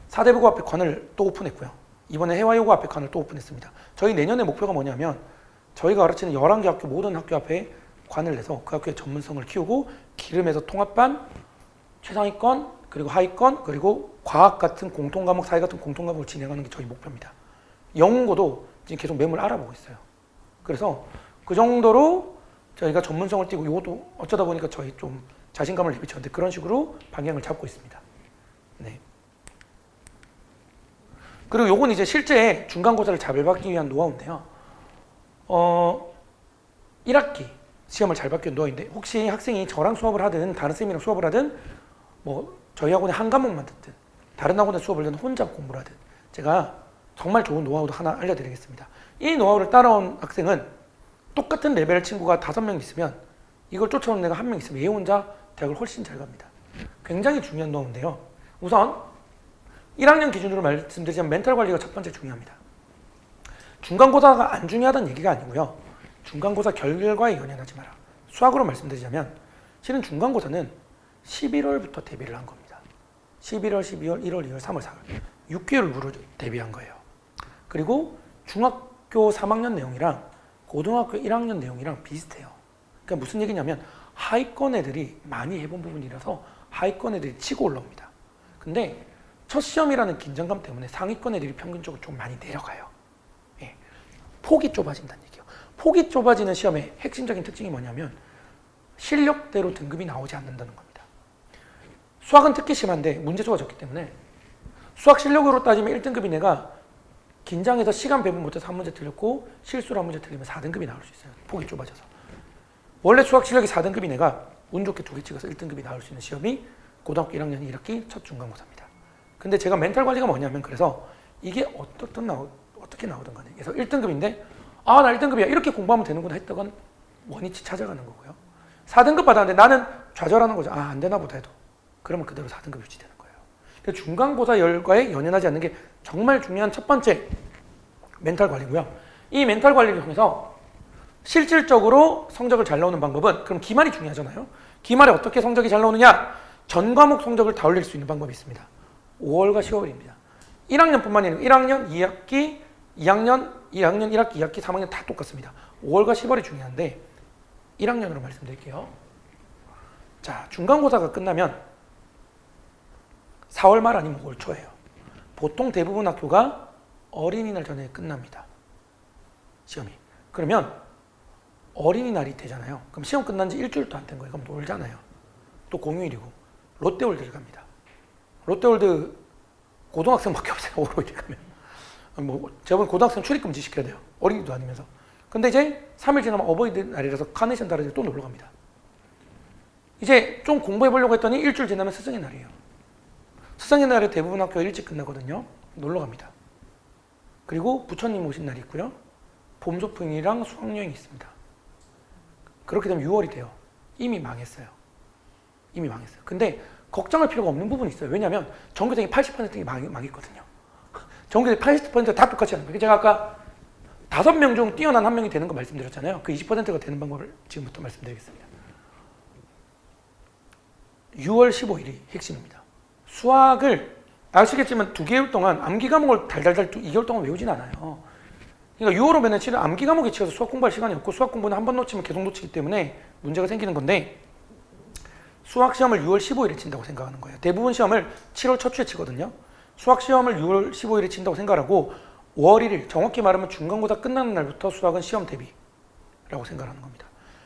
Speaker 1: 사대부고 앞에 관을 또 오픈했고요. 이번에 해화여고 앞에 관을 또 오픈했습니다. 저희 내년의 목표가 뭐냐면 저희가 가르치는 11개 학교 모든 학교 앞에 관을 내서 그 학교의 전문성을 키우고 기름에서 통합반, 최상위권, 그리고 하위권, 그리고 과학 같은 공통과목, 사회 같은 공통과목을 진행하는 게 저희 목표입니다. 영문고도 지금 계속 매물 알아보고 있어요. 그래서 그 정도로 저희가 전문성을 띄고 이것도 어쩌다 보니까 저희 좀 자신감을 입히쳤는데 그런 식으로 방향을 잡고 있습니다. 네. 그리고 요건 이제 실제 중간고사를 잘 받기 위한 노하우인데요. 1학기 시험을 잘 받기 위한 노하우인데 혹시 학생이 저랑 수업을 하든 다른 쌤이랑 수업을 하든 뭐 저희 학원에 한 과목만 듣든 다른 학원에 수업을 듣든 혼자 공부를 하든 제가 정말 좋은 노하우도 하나 알려드리겠습니다. 이 노하우를 따라온 학생은 똑같은 레벨 친구가 5명 있으면 이걸 쫓아오는 애가 1명 있으면 얘 혼자 대학을 훨씬 잘 갑니다. 굉장히 중요한 노하우인데요. 우선 1학년 기준으로 말씀드리자면 멘탈 관리가 첫 번째 중요합니다. 중간고사가 안 중요하다는 얘기가 아니고요. 중간고사 결과에 연연하지 마라. 수학으로 말씀드리자면 실은 중간고사는 11월부터 대비를 한 겁니다. 11월, 12월, 1월, 2월, 3월, 4월 6개월 무로 대비한 거예요. 그리고 중학교 3학년 내용이랑 고등학교 1학년 내용이랑 비슷해요. 그러니까 무슨 얘기냐면 하위권 애들이 많이 해본 부분이라서 하위권 애들이 치고 올라옵니다. 근데 첫 시험이라는 긴장감 때문에 상위권 애들이 평균적으로 좀 많이 내려가요. 예. 폭이 좁아진다는 얘기예요. 폭이 좁아지는 시험의 핵심적인 특징이 뭐냐면 실력대로 등급이 나오지 않는다는 겁니다. 수학은 특히 심한데 문제수가 적기 때문에 수학 실력으로 따지면 1등급이 내가 긴장해서 시간 배분 못해서 한 문제 틀렸고 실수로 한 문제 틀리면 4등급이 나올 수 있어요. 폭이 좁아져서. 원래 수학 실력이 4등급이 내가 운 좋게 2개 찍어서 1등급이 나올 수 있는 시험이 고등학교 1학년 1학기 첫 중간고사입니다. 근데 제가 멘탈 관리가 뭐냐면 그래서 이게 어떻게 나오든 간에 그래서 1등급인데 아, 나 1등급이야. 이렇게 공부하면 되는구나 했다간 원위치 찾아가는 거고요. 4등급 받았는데 나는 좌절하는 거죠. 아, 안 되나 보다 해도. 그러면 그대로 4등급 유지되는 거예요. 그래서 중간고사 열과에 연연하지 않는 게 정말 중요한 첫 번째 멘탈 관리고요. 이 멘탈 관리를 통해서 실질적으로 성적을 잘 나오는 방법은 그럼 기말이 중요하잖아요. 기말에 어떻게 성적이 잘 나오느냐? 전 과목 성적을 다 올릴 수 있는 방법이 있습니다. 5월과 10월입니다. 1학년뿐만이 아니라 1학년, 2학기, 2학년, 1학기, 2학기, 3학년 다 똑같습니다. 5월과 10월이 중요한데 1학년으로 말씀드릴게요. 자, 중간고사가 끝나면 4월 말 아니면 5월 초예요. 보통 대부분 학교가 어린이날 전에 끝납니다. 시험이. 그러면 어린이날이 되잖아요. 그럼 시험 끝난 지 일주일도 안 된 거예요. 그럼 놀잖아요. 또 공휴일이고 롯데월드를 갑니다. 롯데월드 고등학생밖에 없어요. 오로이 가면. 제가 고등학생 출입금지 시켜야 돼요. 어린이도 아니면서. 근데 이제 3일 지나면 어버이들 날이라서 카네이션 달아서 또 놀러 갑니다. 이제 좀 공부해 보려고 했더니 일주일 지나면 스승의 날이에요. 스승의 날에 대부분 학교가 일찍 끝나거든요. 놀러 갑니다. 그리고 부처님 오신 날이 있고요. 봄 소풍이랑 수학여행이 있습니다. 그렇게 되면 6월이 돼요. 이미 망했어요. 이미 망했어요. 근데 걱정할 필요가 없는 부분이 있어요. 왜냐하면 전교생이 80%가 망했거든요. 전교생 80%다 똑같이 하는 거예요. 제가 아까 5명 중 뛰어난 1명이 되는 거 말씀드렸잖아요. 그 20%가 되는 방법을 지금부터 말씀드리겠습니다. 6월 15일이 핵심입니다. 수학을 아시겠지만 2개월 동안 암기 과목을 달달달 2개월 동안 외우진 않아요. 그러니까 6월 오면은 실은 암기 과목에 치여서 수학 공부할 시간이 없고 수학 공부는 한 번 놓치면 계속 놓치기 때문에 문제가 생기는 건데 수학 시험을 6월 15일에 친다고 생각하는 거예요. 대부분 시험을 7월 첫 주에 치거든요. 수학 시험을 6월 15일에 친다고 생각하고 5월 1일 정확히 말하면 중간고사 끝나는 날부터 수학은 시험 대비라고 생각하는 겁니다.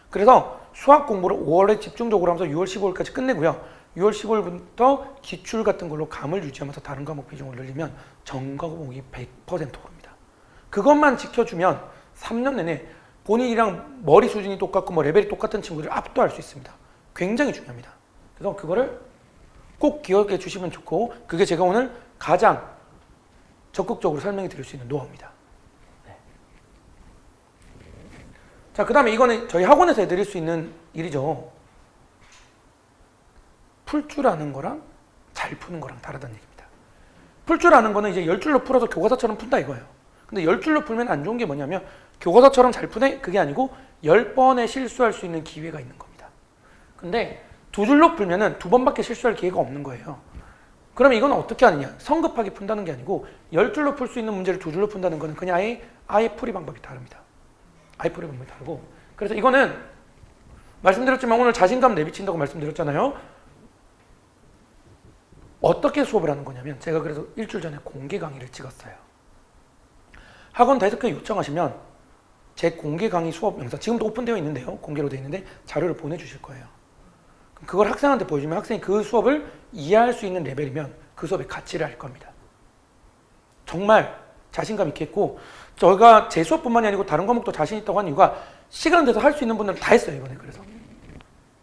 Speaker 1: 그래서 수학 공부를 5월에 집중적으로 하면서 6월 15일까지 끝내고요. 6월 15일부터 기출 같은 걸로 감을 유지하면서 다른 과목 비중을 늘리면 전 과목이 100% 오릅니다. 그것만 지켜주면 3년 내내 본인이랑 머리 수준이 똑같고 뭐 레벨이 똑같은 친구들을 압도할 수 있습니다. 굉장히 중요합니다. 그래서 그거를 꼭 기억해 주시면 좋고 그게 제가 오늘 가장 적극적으로 설명해 드릴 수 있는 노하우입니다. 네. 자, 그 다음에 이거는 저희 학원에서 해드릴 수 있는 일이죠. 풀 줄 아는 거랑 잘 푸는 거랑 다르다는 얘기입니다. 풀 줄 아는 거는 이제 10줄로 풀어서 교과서처럼 푼다 이거예요. 근데 10줄로 풀면 안 좋은 게 뭐냐면 교과서처럼 잘 푸네? 그게 아니고 10번에 실수할 수 있는 기회가 있는 겁니다. 근데 2줄로 풀면은 2번밖에 실수할 기회가 없는 거예요. 그러면 이건 어떻게 하느냐? 성급하게 푼다는 게 아니고 10줄로 풀 수 있는 문제를 2줄로 푼다는 거는 그냥 아예 풀이 방법이 다릅니다. 아예 풀이 방법이 다르고 그래서 이거는 말씀드렸지만 오늘 자신감 내비친다고 말씀드렸잖아요. 어떻게 수업을 하는 거냐면 제가 그래서 일주일 전에 공개 강의를 찍었어요. 학원 데스크에 요청하시면 제 공개 강의 수업 영상 지금도 오픈되어 있는데요. 공개로 되어 있는데 자료를 보내주실 거예요. 그걸 학생한테 보여주면 학생이 그 수업을 이해할 수 있는 레벨이면 그 수업의 가치를 알 겁니다. 정말 자신감 있게 했고 저희가 제 수업뿐만이 아니고 다른 과목도 자신 있다고 하는 이유가 시간 돼서 할 수 있는 분들은 다 했어요. 이번에 그래서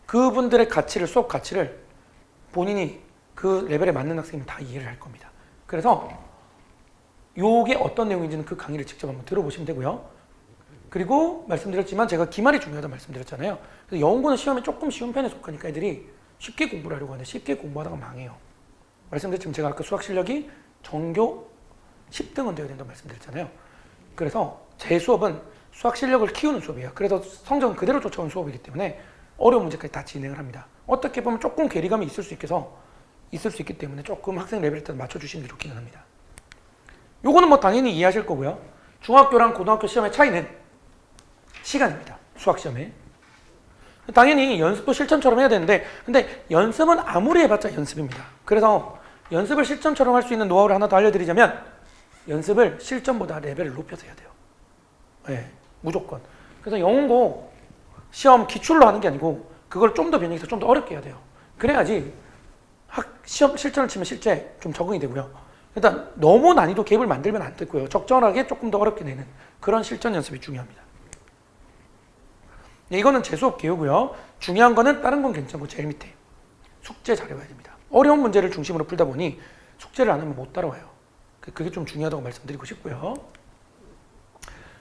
Speaker 1: 그분들의 가치를 수업 가치를 본인이 그 레벨에 맞는 학생이면 다 이해를 할 겁니다. 그래서 요게 어떤 내용인지는 그 강의를 직접 한번 들어보시면 되고요. 그리고 말씀드렸지만 제가 기말이 중요하다고 말씀드렸잖아요. 그래서 영어 공부는 시험에 조금 쉬운 편에 속하니까 애들이 쉽게 공부를 하려고 하는데 쉽게 공부하다가 망해요. 말씀드렸지만 제가 아까 수학 실력이 전교 10등은 되어야 된다고 말씀드렸잖아요. 그래서 제 수업은 수학 실력을 키우는 수업이에요. 그래서 성적은 그대로 쫓아오는 수업이기 때문에 어려운 문제까지 다 진행을 합니다. 어떻게 보면 조금 괴리감이 있을 수 있기 때문에 조금 학생 레벨에 따라 맞춰주시는 게 좋기는 합니다. 요거는 뭐 당연히 이해하실 거고요. 중학교랑 고등학교 시험의 차이는 시간입니다. 수학 시험에. 당연히 연습도 실전처럼 해야 되는데 근데 연습은 아무리 해봤자 연습입니다. 그래서 연습을 실전처럼 할 수 있는 노하우를 하나 더 알려드리자면 연습을 실전보다 레벨을 높여서 해야 돼요. 네, 무조건. 그래서 영어고 시험 기출로 하는 게 아니고 그걸 좀 더 변형해서 좀 더 어렵게 해야 돼요. 그래야지 시험 실전을 치면 실제 좀 적응이 되고요. 일단 너무 난이도 갭을 만들면 안 되고요. 적절하게 조금 더 어렵게 내는 그런 실전 연습이 중요합니다. 네, 이거는 제 수업 기호고요. 중요한 거는 다른 건 괜찮고 제일 밑에 숙제 잘해와야 됩니다. 어려운 문제를 중심으로 풀다 보니 숙제를 안 하면 못 따라와요. 그게 좀 중요하다고 말씀드리고 싶고요.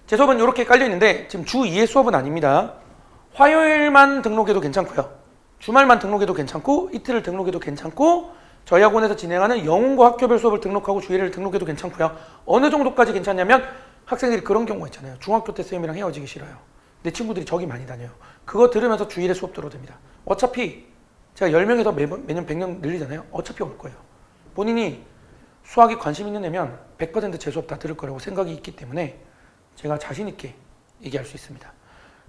Speaker 1: 제 수업은 이렇게 깔려있는데 지금 주 2의 수업은 아닙니다. 화요일만 등록해도 괜찮고요. 주말만 등록해도 괜찮고 이틀을 등록해도 괜찮고 저희 학원에서 진행하는 영문고 학교별 수업을 등록하고 주일을 등록해도 괜찮고요. 어느 정도까지 괜찮냐면 학생들이 그런 경우가 있잖아요. 중학교 때 쌤이랑 헤어지기 싫어요. 내 친구들이 저기 많이 다녀요. 그거 들으면서 주일에 수업 들어도 됩니다. 어차피 제가 10명에서 매년 100명 늘리잖아요. 어차피 올 거예요. 본인이 수학에 관심 있는 애면 100% 제 수업 다 들을 거라고 생각이 있기 때문에 제가 자신 있게 얘기할 수 있습니다.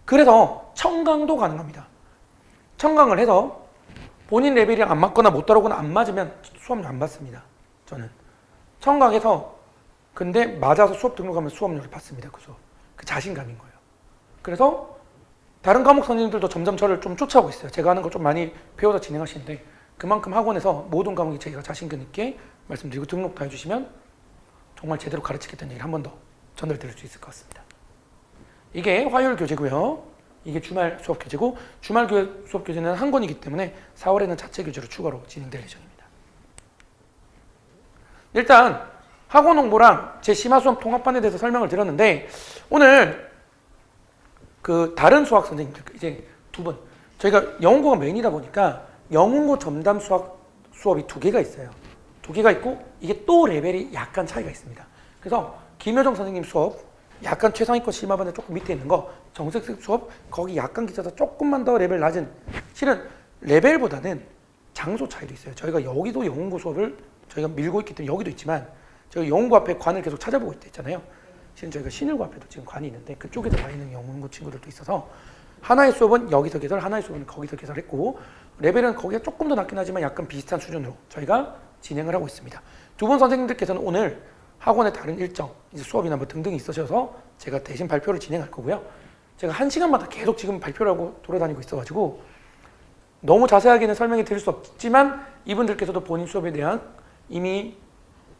Speaker 1: 그래서 청강도 가능합니다. 청강을 해서 본인 레벨이랑 안 맞거나 못 따라오거나 안 맞으면 수업료 안 받습니다. 저는 청강해서 근데 맞아서 수업 등록하면 수업료를 받습니다. 그 수업. 그 자신감인 거예요. 그래서 다른 과목 선생님들도 점점 저를 좀 쫓아오고 있어요. 제가 하는 거 좀 많이 배워서 진행하시는데 그만큼 학원에서 모든 과목이 제가 자신감 있게 말씀드리고 등록 다 해주시면 정말 제대로 가르치겠다는 얘기를 한 번 더 전달드릴 수 있을 것 같습니다. 이게 화요일 교재고요. 이게 주말 수업 교재고 주말 수업 교재는 한 권이기 때문에 4월에는 자체 교재로 추가로 진행될 예정입니다. 일단 학원 홍보랑 제 심화수험 통합반에 대해서 설명을 드렸는데 오늘 그 다른 수학 선생님들 이제 두 분 저희가 영문고가 메인이다 보니까 영문고 점담 수업이 두 개가 있어요. 두 개가 있고 이게 또 레벨이 약간 차이가 있습니다. 그래서 김효정 선생님 수업 약간 최상위권 심화반에 조금 밑에 있는 거 정색색 수업 거기 약간 기차서 조금만 더 레벨 낮은 실은 레벨보다는 장소 차이도 있어요. 저희가 여기도 영문고 수업을 저희가 밀고 있기 때문에 여기도 있지만 저희가 영문고 앞에 관을 계속 찾아보고 있잖아요. 실은 저희가 신일고 앞에도 지금 관이 있는데 그쪽에서 다니는 영문고 친구들도 있어서 하나의 수업은 여기서 개설, 하나의 수업은 거기서 개설했고 레벨은 거기가 조금 더 낮긴 하지만 약간 비슷한 수준으로 저희가 진행을 하고 있습니다. 두 분 선생님들께서는 오늘 학원의 다른 일정, 이제 수업이나 뭐 등등이 있으셔서 제가 대신 발표를 진행할 거고요. 제가 1시간마다 계속 지금 발표를 하고 돌아다니고 있어가지고 너무 자세하게는 설명이 드릴 수 없지만 이분들께서도 본인 수업에 대한 이미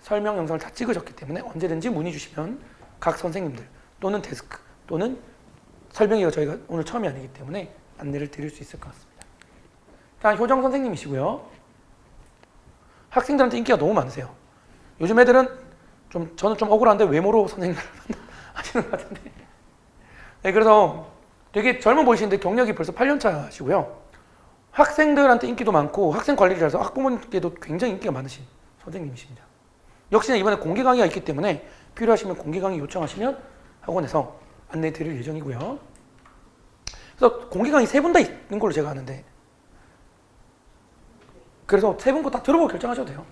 Speaker 1: 설명 영상을 다 찍으셨기 때문에 언제든지 문의 주시면 각 선생님들 또는 데스크 또는 설명회가 저희가 오늘 처음이 아니기 때문에 안내를 드릴 수 있을 것 같습니다. 다음 효정 선생님이시고요. 학생들한테 인기가 너무 많으세요. 요즘 애들은 저는 좀 억울한데 외모로 선생님을 하시는 것 같은데 네, 그래서 되게 젊어 보이시는데 경력이 벌써 8년 차시고요. 학생들한테 인기도 많고 학생 관리를 잘해서 학부모님께도 굉장히 인기가 많으신 선생님이십니다. 역시나 이번에 공개 강의가 있기 때문에 필요하시면 공개 강의 요청하시면 학원에서 안내 드릴 예정이고요. 그래서 공개 강의 3분 다 있는 걸로 제가 아는데 그래서 3분 거 다 들어보고 결정하셔도 돼요.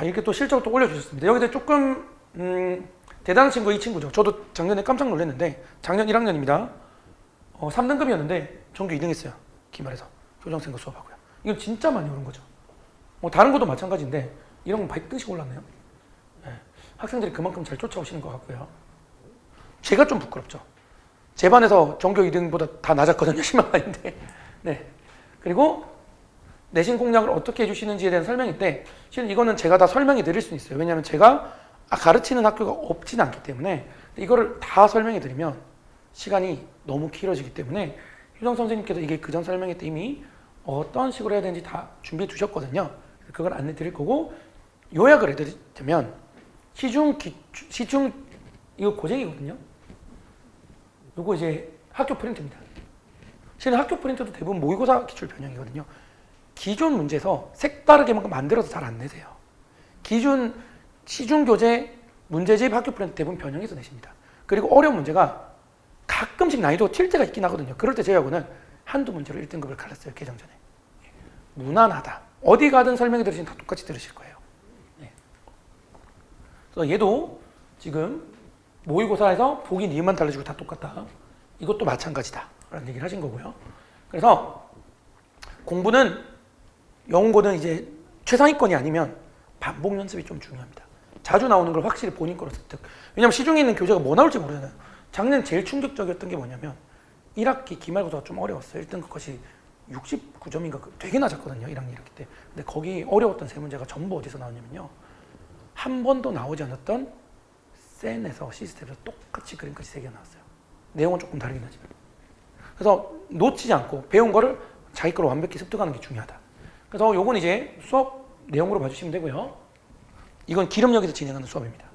Speaker 1: 이렇게 또 실적을 또 올려주셨습니다. 여기서 조금 대단한 친구 이 친구죠. 저도 작년에 깜짝 놀랐는데 작년 1학년입니다. 3등급이었는데 전교 2등 했어요. 기말에서 조정생과 수업하고요. 이건 진짜 많이 오른 거죠. 다른 것도 마찬가지인데 이런 건 100등씩 올랐네요. 네. 학생들이 그만큼 잘 쫓아오시는 것 같고요. 제가 좀 부끄럽죠. 제 반에서 전교 2등보다 다 낮았거든요. 10만원인데. 네. 그리고 내신 공략을 어떻게 해주시는지에 대한 설명인데 실은 이거는 제가 다 설명해 드릴 수 있어요. 왜냐하면 제가 가르치는 학교가 없지는 않기 때문에 이거를 다 설명해 드리면 시간이 너무 길어지기 때문에 효정 선생님께서 이게 그전 설명회 때 이미 어떤 식으로 해야 되는지 다 준비해 두셨거든요. 그걸 안내 드릴 거고 요약을 해드리자면 시중 이거 고쟁이거든요. 요거 이제 학교 프린트입니다. 실은 학교 프린트도 대부분 모의고사 기출 변형이거든요. 기존 문제에서 색다르게 뭔가 만들어서 잘 안 내세요. 기존 시중교재 문제집 학교 프린트 대부분 변형해서 내십니다. 그리고 어려운 문제가 가끔씩 난이도 튈 때가 있긴 하거든요. 그럴 때 저희하고는 한두 문제로 1등급을 갈랐어요. 개정 전에. 무난하다. 어디 가든 설명해 들으시면 다 똑같이 들으실 거예요. 네. 그래서 얘도 지금 모의고사에서 보기 니은만 달라지고 다 똑같다. 이것도 마찬가지다. 라는 얘기를 하신 거고요. 그래서 공부는 영어고는 이제 최상위권이 아니면 반복 연습이 좀 중요합니다. 자주 나오는 걸 확실히 본인 거로 습득. 왜냐면 시중에 있는 교재가 뭐 나올지 모르잖아요. 작년 제일 충격적이었던 게 뭐냐면 1학기 기말고사가 좀 어려웠어요. 1등급 것이 69점인가 되게 낮았거든요. 1학년 1학기 때. 근데 거기 어려웠던 세 문제가 전부 어디서 나왔냐면요. 한 번도 나오지 않았던 센에서 시스템에서 똑같이 그림까지 3개가 나왔어요. 내용은 조금 다르긴 하지만. 그래서 놓치지 않고 배운 거를 자기 거로 완벽히 습득하는 게 중요하다. 그래서 요건 이제 수업 내용으로 봐주시면 되고요. 이건 기름역에서 진행하는 수업입니다.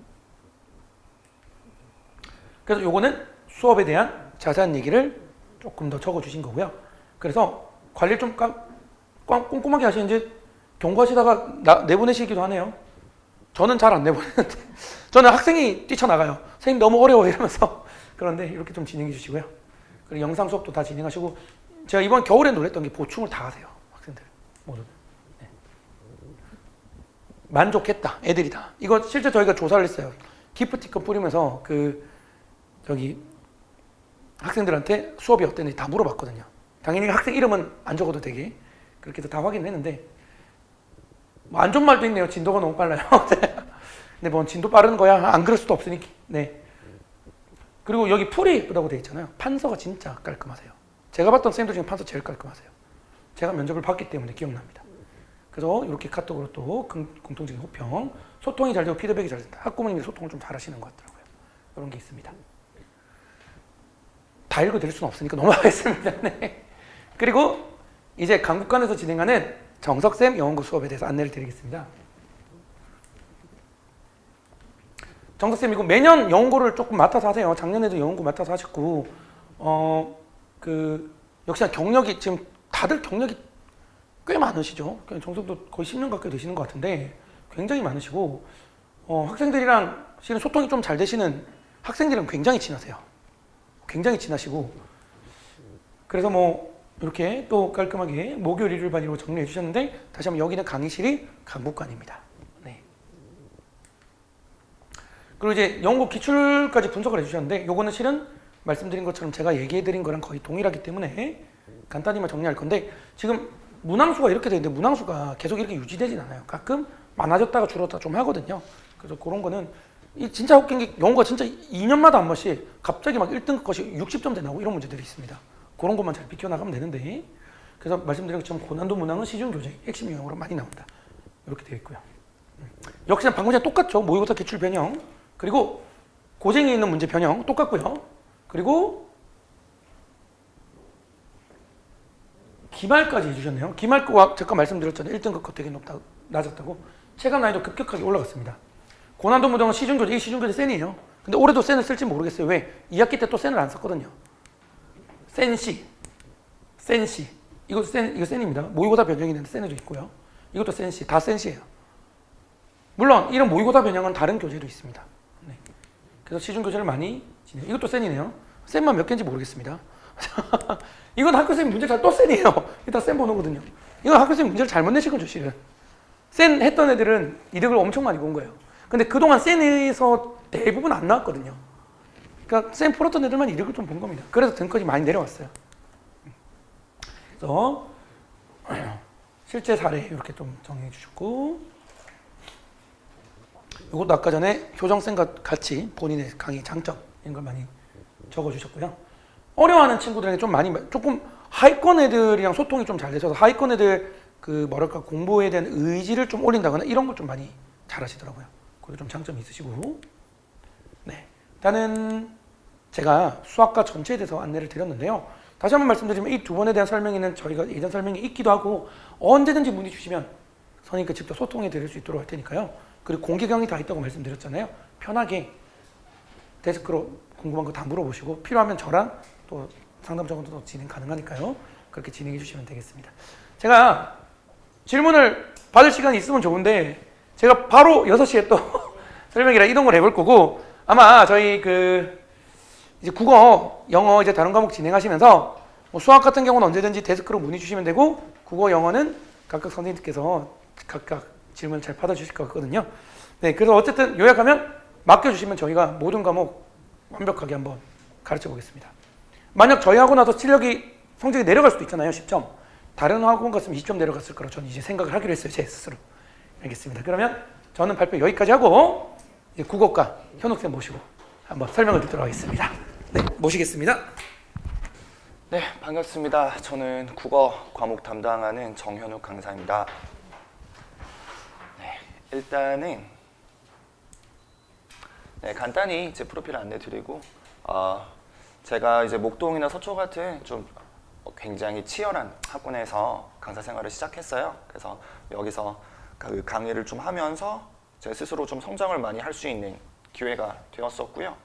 Speaker 1: 그래서 요거는 수업에 대한 자세한 얘기를 조금 더 적어주신 거고요. 그래서 관리를 좀 꼼꼼하게 하시는지 경고하시다가 내보내시기도 하네요. 저는 잘 안 내보내는데 저는 학생이 뛰쳐나가요. 선생님 너무 어려워 이러면서. 그런데 이렇게 좀 진행해 주시고요. 그리고 영상 수업도 다 진행하시고 제가 이번 겨울에 놀랬던 게 보충을 다 하세요. 학생들 모두. 네. 만족했다. 애들이 다. 이거 실제 저희가 조사를 했어요. 기프티콘 뿌리면서 저기 학생들한테 수업이 어땠는지 다 물어봤거든요. 당연히 학생 이름은 안 적어도 되게 그렇게 해서 다 확인했는데 뭐 안 좋은 말도 있네요. 진도가 너무 빨라요. 근데 뭐 진도 빠른 거야? 안 그럴 수도 없으니까. 네. 그리고 여기 풀이 예쁘다고 되어 있잖아요. 판서가 진짜 깔끔하세요. 제가 봤던 쌤들 중에 판서 제일 깔끔하세요. 제가 면접을 봤기 때문에 기억납니다. 그래서 이렇게 카톡으로 또 공통적인 호평, 소통이 잘 되고 피드백이 잘 된다. 학부모님이 소통을 좀 잘하시는 것 같더라고요. 이런 게 있습니다. 다 읽어드릴 수는 없으니까 넘어가겠습니다. 네. 그리고 이제 강북관에서 진행하는 정석쌤 영어고 수업에 대해서 안내를 드리겠습니다. 정석쌤 이거 매년 영어고를 조금 맡아서 하세요. 작년에도 영어고 맡아서 하셨고 역시나 경력이 지금 다들 경력이 꽤 많으시죠. 정석도 거의 10년 가까이 되시는 것 같은데 굉장히 많으시고 학생들이랑 실은 소통이 좀 잘 되시는 학생들은 굉장히 친하세요. 굉장히 친하시고 그래서 뭐 이렇게 또 깔끔하게 목요일 일요일 반이라고 정리해 주셨는데 다시 한번 여기는 강의실이 강북관입니다. 네. 그리고 이제 영어고 기출까지 분석을 해주셨는데 요거는 실은 말씀드린 것처럼 제가 얘기해 드린 거랑 거의 동일하기 때문에 간단히만 정리할 건데 지금 문항수가 이렇게 되어 있는데 문항수가 계속 이렇게 유지되진 않아요. 가끔 많아졌다가 줄었다 좀 하거든요. 그래서 그런 거는 진짜 웃긴 게 영어가 진짜 2년마다 한 번씩 갑자기 막 1등급 것이 60점대 나오고 이런 문제들이 있습니다. 그런 것만 잘 비켜나가면 되는데 그래서 말씀드린 것처럼 고난도 문항은 시중교재 핵심 유형으로 많이 나온다. 이렇게 되어 있고요. 역시나 방금 전에 똑같죠. 모의고사 기출 변형 그리고 고쟁이 있는 문제 변형 똑같고요. 그리고 기말까지 해주셨네요. 기말 거 잠깐 말씀드렸잖아요. 1등급 거 되게 낮았다고. 체감 난이도 급격하게 올라갔습니다. 고난도 문항은 시중교재, 이 시중교재 센이에요. 근데 올해도 센을 쓸지 모르겠어요. 왜? 2학기 때 또 센을 안 썼거든요. 센시. 이거 센입니다. 모의고사 변형이 있는데 센에도 있고요. 이것도 센시. 다 센시예요. 물론 이런 모의고사 변형은 다른 교재도 있습니다. 네. 그래서 시중교재를 많이 진행. 이것도 센이네요. 센만 몇 개인지 모르겠습니다. 이건 학교생님 문제 또 센이에요. 이게 다 센 번호거든요. 이건 학교생님 문제를 잘못 내신 거죠, 실은. 센 했던 애들은 이득을 엄청 많이 본 거예요. 근데 그동안 센에서 대부분 안 나왔거든요. 그러니까 센 풀었던 애들만 이득을 좀 본 겁니다. 그래서 등급이 많이 내려왔어요. 그래서 실제 사례 이렇게 좀 정리해 주셨고 이것도 아까 전에 효정쌤과 같이 본인의 강의 장점 이런 걸 많이 적어 주셨고요. 어려워하는 친구들에게 조금 하위권 애들이랑 소통이 좀 잘 되셔서 하위권 애들 공부에 대한 의지를 좀 올린다거나 이런 걸 좀 많이 잘 하시더라고요. 그리고 좀 장점이 있으시고. 네. 일단은 제가 수학과 전체에 대해서 안내를 드렸는데요. 다시 한번 말씀드리면 이 두 번에 대한 설명에는 저희가 예전 설명이 있기도 하고 언제든지 문의 주시면 선생님과 직접 소통해 드릴 수 있도록 할 테니까요. 그리고 공개 강의 다 있다고 말씀드렸잖아요. 편하게 데스크로 궁금한 거 다 물어보시고 필요하면 저랑 또 상담적으로도 진행 가능하니까요. 그렇게 진행해 주시면 되겠습니다. 제가 질문을 받을 시간이 있으면 좋은데 제가 바로 6시에 또 설명이라 이동을 해볼 거고, 아마 저희 이제 국어, 영어 이제 다른 과목 진행하시면서 뭐 수학 같은 경우는 언제든지 데스크로 문의 주시면 되고, 국어, 영어는 각각 선생님께서 각각 질문을 잘 받아주실 것 같거든요. 네, 그래서 어쨌든 요약하면 맡겨주시면 저희가 모든 과목 완벽하게 한번 가르쳐 보겠습니다. 만약 저희 하고 나서 성적이 내려갈 수도 있잖아요. 10점. 다른 학원 갔으면 20점 내려갔을 거라고 저는 이제 생각을 하기로 했어요. 제 스스로. 알겠습니다. 그러면 저는 발표 여기까지 하고 이제 국어과 현욱쌤 모시고 한번 설명을 듣도록 하겠습니다. 네, 모시겠습니다.
Speaker 2: 네, 반갑습니다. 저는 국어 과목 담당하는 정현욱 강사입니다. 네, 일단은 간단히 제 프로필 안내드리고 제가 이제 목동이나 서초 같은 좀 굉장히 치열한 학원에서 강사 생활을 시작했어요. 그래서 여기서 그 강의를 좀 하면서 제 스스로 좀 성장을 많이 할 수 있는 기회가 되었었고요.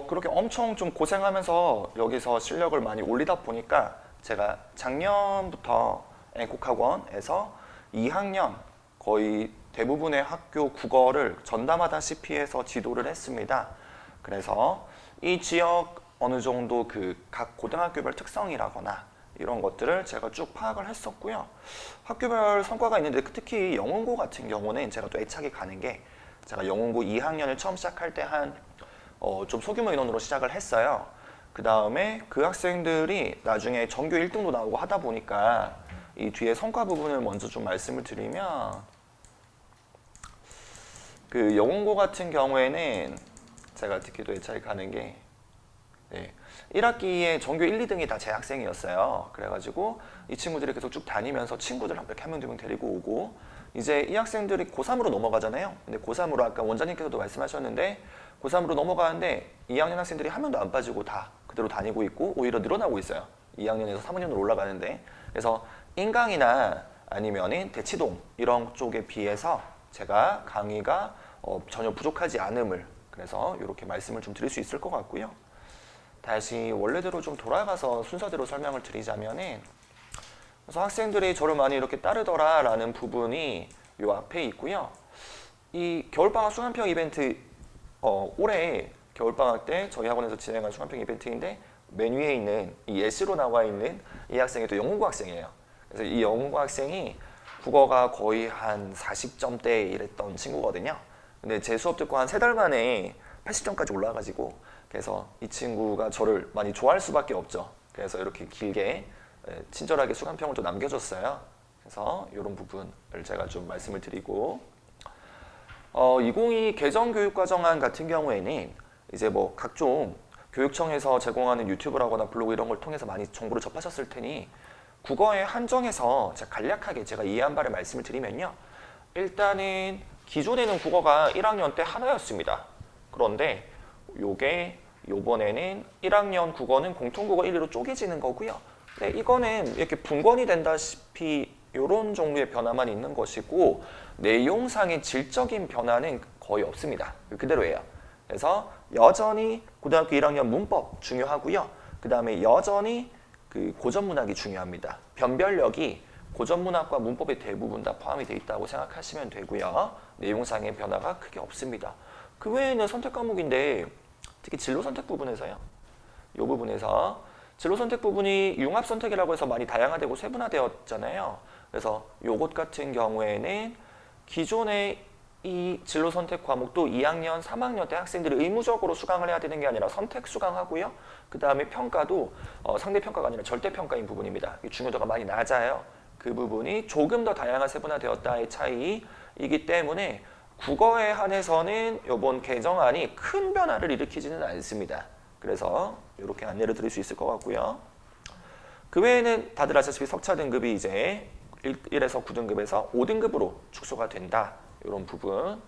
Speaker 2: 그렇게 엄청 좀 고생하면서 여기서 실력을 많이 올리다 보니까 제가 작년부터 애국학원에서 2학년 거의 대부분의 학교 국어를 전담하다시피 해서 지도를 했습니다. 그래서 이 지역 어느 정도 각 고등학교별 특성이라거나 이런 것들을 제가 쭉 파악을 했었고요. 학교별 성과가 있는데 특히 영문고 같은 경우는 제가 또 애착이 가는 게 제가 영문고 2학년을 처음 시작할 때 좀 소규모 인원으로 시작을 했어요. 그 다음에 그 학생들이 나중에 전교 1등도 나오고 하다 보니까 이 뒤에 성과 부분을 먼저 좀 말씀을 드리면 영문고 같은 경우에는 제가 특히도 애착이 가는 게 1학기에 전교 1, 2등이 다 제 학생이었어요. 그래가지고 이 친구들이 계속 쭉 다니면서 친구들 이렇게 한 명, 두 명 데리고 오고 이제 이 학생들이 고3으로 넘어가잖아요. 근데 고3으로 아까 원장님께서도 말씀하셨는데 고3으로 넘어가는데 2학년 학생들이 한 명도 안 빠지고 다 그대로 다니고 있고 오히려 늘어나고 있어요. 2학년에서 3학년으로 올라가는데 그래서 인강이나 아니면은 대치동 이런 쪽에 비해서 제가 강의가 전혀 부족하지 않음을 그래서 이렇게 말씀을 좀 드릴 수 있을 것 같고요. 다시 원래대로 좀 돌아가서 순서대로 설명을 드리자면은 그래서 학생들이 저를 많이 이렇게 따르더라 라는 부분이 요 앞에 있고요. 이 겨울방학 수강평 이벤트 올해 겨울방학 때 저희 학원에서 진행한 수강평 이벤트인데 맨 위에 있는 이 예시로 나와 있는 이 학생이 또 영문고 학생이에요. 그래서 이 영문고 학생이 국어가 거의 한 40점대 이랬던 친구거든요. 근데 제 수업 듣고 한 3달 만에 80점까지 올라가지고 그래서 이 친구가 저를 많이 좋아할 수밖에 없죠. 그래서 이렇게 길게 친절하게 수강평을 또 남겨줬어요. 그래서 이런 부분을 제가 좀 말씀을 드리고 2022 개정교육과정안 같은 경우에는 이제 뭐 각종 교육청에서 제공하는 유튜브라거나 블로그 이런 걸 통해서 많이 정보를 접하셨을 테니 국어에 한정해서 제가 간략하게 제가 이해한 바를 말씀을 드리면요. 일단은 기존에는 국어가 1학년 때 하나였습니다. 그런데 요게 요번에는 1학년 국어는 공통국어 1, 2로 쪼개지는 거고요. 네, 이거는 이렇게 분권이 된다시피 이런 종류의 변화만 있는 것이고 내용상의 질적인 변화는 거의 없습니다. 그대로예요. 그래서 여전히 고등학교 1학년 문법 중요하고요. 그 다음에 여전히 고전문학이 중요합니다. 변별력이 고전문학과 문법의 대부분 다 포함이 되어 있다고 생각하시면 되고요. 내용상의 변화가 크게 없습니다. 그 외에는 선택 과목인데 특히 진로 선택 부분에서요. 이 부분에서 진로 선택 부분이 융합 선택이라고 해서 많이 다양화되고 세분화되었잖아요. 그래서 요것 같은 경우에는 기존의 이 진로 선택 과목도 2학년, 3학년 때 학생들이 의무적으로 수강을 해야 되는 게 아니라 선택 수강하고요. 그 다음에 평가도 상대 평가가 아니라 절대 평가인 부분입니다. 중요도가 많이 낮아요. 그 부분이 조금 더 다양한 세분화되었다의 차이이기 때문에 국어에 한해서는 이번 개정안이 큰 변화를 일으키지는 않습니다. 그래서 이렇게 안내를 드릴 수 있을 것 같고요. 그 외에는 다들 아시다시피 석차 등급이 이제 1에서 9등급에서 5등급으로 축소가 된다. 이런 부분.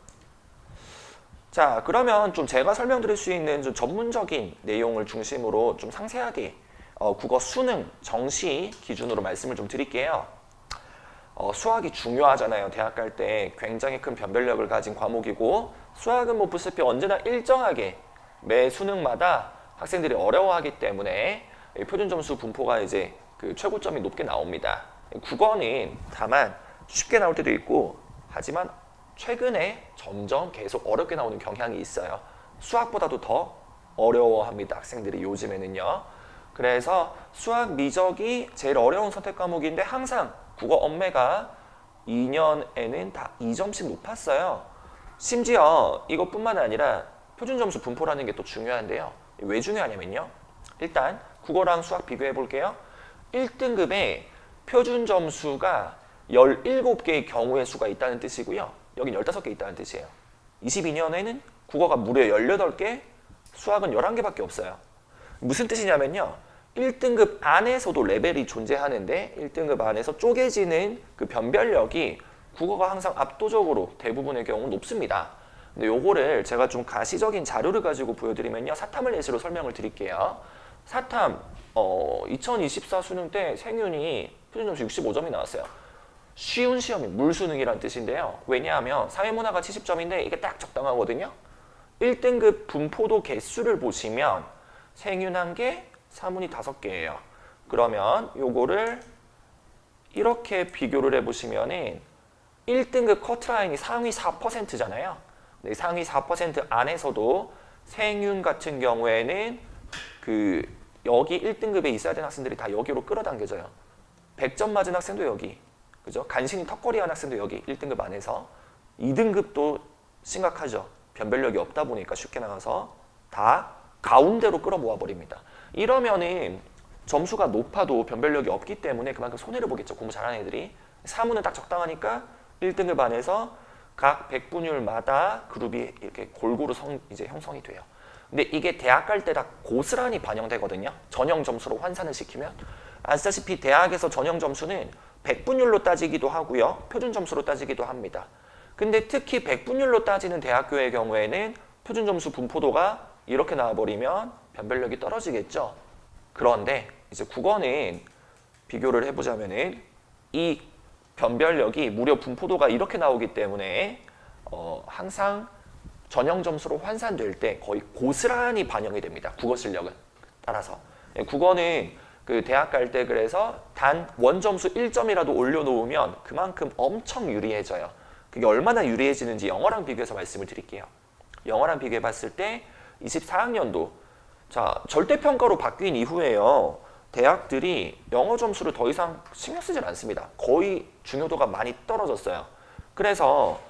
Speaker 2: 자, 그러면 좀 제가 설명드릴 수 있는 좀 전문적인 내용을 중심으로 좀 상세하게 국어 수능 정시 기준으로 말씀을 좀 드릴게요. 수학이 중요하잖아요. 대학 갈 때 굉장히 큰 변별력을 가진 과목이고 수학은 뭐 보시다시피 언제나 일정하게 매 수능마다 학생들이 어려워하기 때문에 표준 점수 분포가 이제 최고점이 높게 나옵니다. 국어는 다만 쉽게 나올 때도 있고 하지만 최근에 점점 계속 어렵게 나오는 경향이 있어요. 수학보다도 더 어려워합니다. 학생들이 요즘에는요. 그래서 수학 미적이 제일 어려운 선택 과목인데 항상 국어 엄매가 2년에는 다 2점씩 높았어요. 심지어 이것뿐만 아니라 표준점수 분포라는 게 또 중요한데요. 왜 중요하냐면요. 일단 국어랑 수학 비교해 볼게요. 1등급에 표준점수가 17개의 경우의 수가 있다는 뜻이고요. 여긴 15개 있다는 뜻이에요. 22년에는 국어가 무려 18개, 수학은 11개밖에 없어요. 무슨 뜻이냐면요. 1등급 안에서도 레벨이 존재하는데 1등급 안에서 쪼개지는 그 변별력이 국어가 항상 압도적으로 대부분의 경우 높습니다. 근데 요거를 제가 좀 가시적인 자료를 가지고 보여드리면요. 사탐을 예시로 설명을 드릴게요. 사탐 2024 수능 때 생윤이 표준점수 65점이 나왔어요. 쉬운 시험이 물수능이란 뜻인데요. 왜냐하면 사회문화가 70점인데 이게 딱 적당하거든요. 1등급 분포도 개수를 보시면 생윤 1개, 사문이 5개예요. 그러면 요거를 이렇게 비교를 해보시면은 1등급 커트라인이 상위 4%잖아요. 네, 상위 4% 안에서도 생윤 같은 경우에는 그 여기 1등급에 있어야 되는 학생들이 다 여기로 끌어당겨져요. 100점 맞은 학생도 여기, 그죠? 간신히 턱걸이 한 학생도 여기 1등급 안에서 2등급도 심각하죠. 변별력이 없다 보니까 쉽게 나가서 다 가운데로 끌어모아 버립니다. 이러면은 점수가 높아도 변별력이 없기 때문에 그만큼 손해를 보겠죠. 공부 잘하는 애들이. 사문은 딱 적당하니까 1등급 안에서 각 100분율마다 그룹이 이렇게 골고루 이제 형성이 돼요. 근데 이게 대학 갈 때 다 고스란히 반영되거든요. 전형 점수로 환산을 시키면. 아시다시피 대학에서 전형 점수는 100분율로 따지기도 하고요. 표준 점수로 따지기도 합니다. 근데 특히 100분율로 따지는 대학교의 경우에는 표준 점수 분포도가 이렇게 나와버리면 변별력이 떨어지겠죠. 그런데 이제 국어는 비교를 해보자면은 이 변별력이 무려 분포도가 이렇게 나오기 때문에 항상 전형 점수로 환산될 때 거의 고스란히 반영이 됩니다. 국어 실력은. 따라서 국어는 그 대학 갈 때 그래서 단 원점수 1점이라도 올려놓으면 그만큼 엄청 유리해져요. 그게 얼마나 유리해지는지 영어랑 비교해서 말씀을 드릴게요. 영어랑 비교해 봤을 때 24학년도 자 절대평가로 바뀐 이후에요. 대학들이 영어 점수를 더 이상 신경 쓰질 않습니다. 거의 중요도가 많이 떨어졌어요. 그래서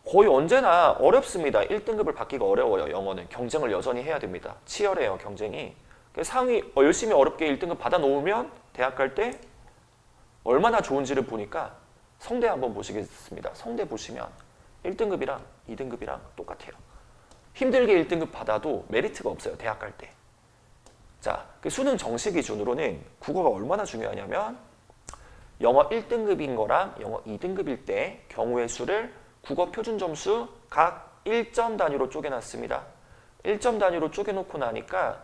Speaker 2: 거의 언제나 어렵습니다. 1등급을 받기가 어려워요. 영어는 경쟁을 여전히 해야 됩니다. 치열해요. 경쟁이. 상위 열심히 어렵게 1등급 받아놓으면 대학 갈 때 얼마나 좋은지를 보니까 성대 한번 보시겠습니다. 성대 보시면 1등급이랑 2등급이랑 똑같아요. 힘들게 1등급 받아도 메리트가 없어요. 대학 갈 때. 자, 그 수능 정시 기준으로는 국어가 얼마나 중요하냐면 영어 1등급인 거랑 영어 2등급일 때 경우의 수를 국어 표준 점수 각 1점 단위로 쪼개놨습니다. 1점 단위로 쪼개놓고 나니까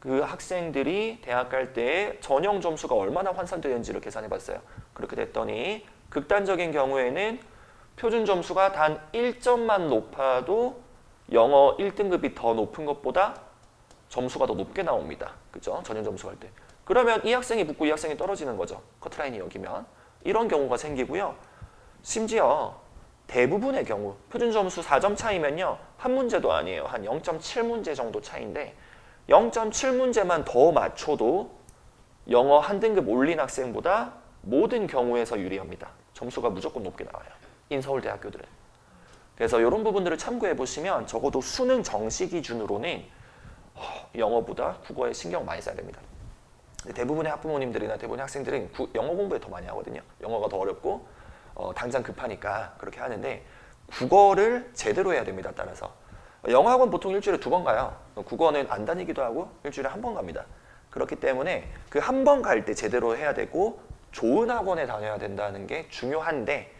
Speaker 2: 그 학생들이 대학 갈 때 전형 점수가 얼마나 환산되는지를 계산해봤어요. 그렇게 됐더니 극단적인 경우에는 표준 점수가 단 1점만 높아도 영어 1등급이 더 높은 것보다 점수가 더 높게 나옵니다. 그죠? 전형 점수 할 때. 그러면 이 학생이 붙고 이 학생이 떨어지는 거죠. 커트라인이 여기면. 이런 경우가 생기고요. 심지어 대부분의 경우 표준 점수 4점 차이면요. 한 문제도 아니에요. 한 0.7문제 정도 차이인데 0.7문제만 더 맞춰도 영어 한 등급 올린 학생보다 모든 경우에서 유리합니다. 점수가 무조건 높게 나와요. 인서울대학교들은. 그래서 이런 부분들을 참고해 보시면 적어도 수능 정시 기준으로는 영어보다 국어에 신경 많이 써야 됩니다. 대부분의 학부모님들이나 대부분의 학생들은 영어 공부에 더 많이 하거든요. 영어가 더 어렵고 당장 급하니까 그렇게 하는데 국어를 제대로 해야 됩니다. 따라서 영어학원 보통 일주일에 2번 가요. 국어는 안 다니기도 하고 일주일에 1번 갑니다. 그렇기 때문에 그 한 번 갈 때 제대로 해야 되고 좋은 학원에 다녀야 된다는 게 중요한데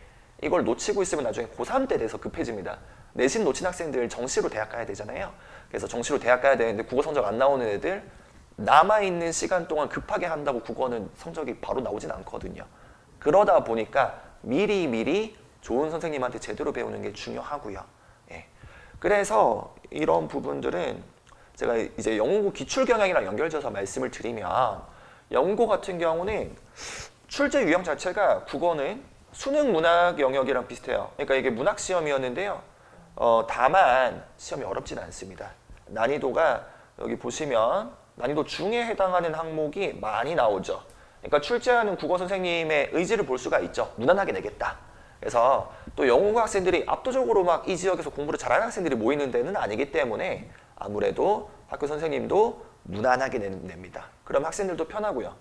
Speaker 2: 이걸 놓치고 있으면 나중에 고3 때 돼서 급해집니다. 내신 놓친 학생들 정시로 대학 가야 되잖아요. 그래서 정시로 대학 가야 되는데 국어 성적 안 나오는 애들 남아있는 시간 동안 급하게 한다고 국어는 성적이 바로 나오진 않거든요. 그러다 보니까 미리 좋은 선생님한테 제대로 배우는 게 중요하고요. 예. 그래서 이런 부분들은 제가 이제 영어고 기출경향이랑 연결져서 말씀을 드리면 영어고 같은 경우는 출제 유형 자체가 국어는 수능 문학 영역이랑 비슷해요. 그러니까 이게 문학 시험이었는데요. 다만 시험이 어렵지는 않습니다. 난이도가 여기 보시면 난이도 중에 해당하는 항목이 많이 나오죠. 그러니까 출제하는 국어 선생님의 의지를 볼 수가 있죠. 무난하게 내겠다. 그래서 또 영어고 학생들이 압도적으로 막 이 지역에서 공부를 잘하는 학생들이 모이는 데는 아니기 때문에 아무래도 학교 선생님도 무난하게 냅니다. 그럼 학생들도 편하고요.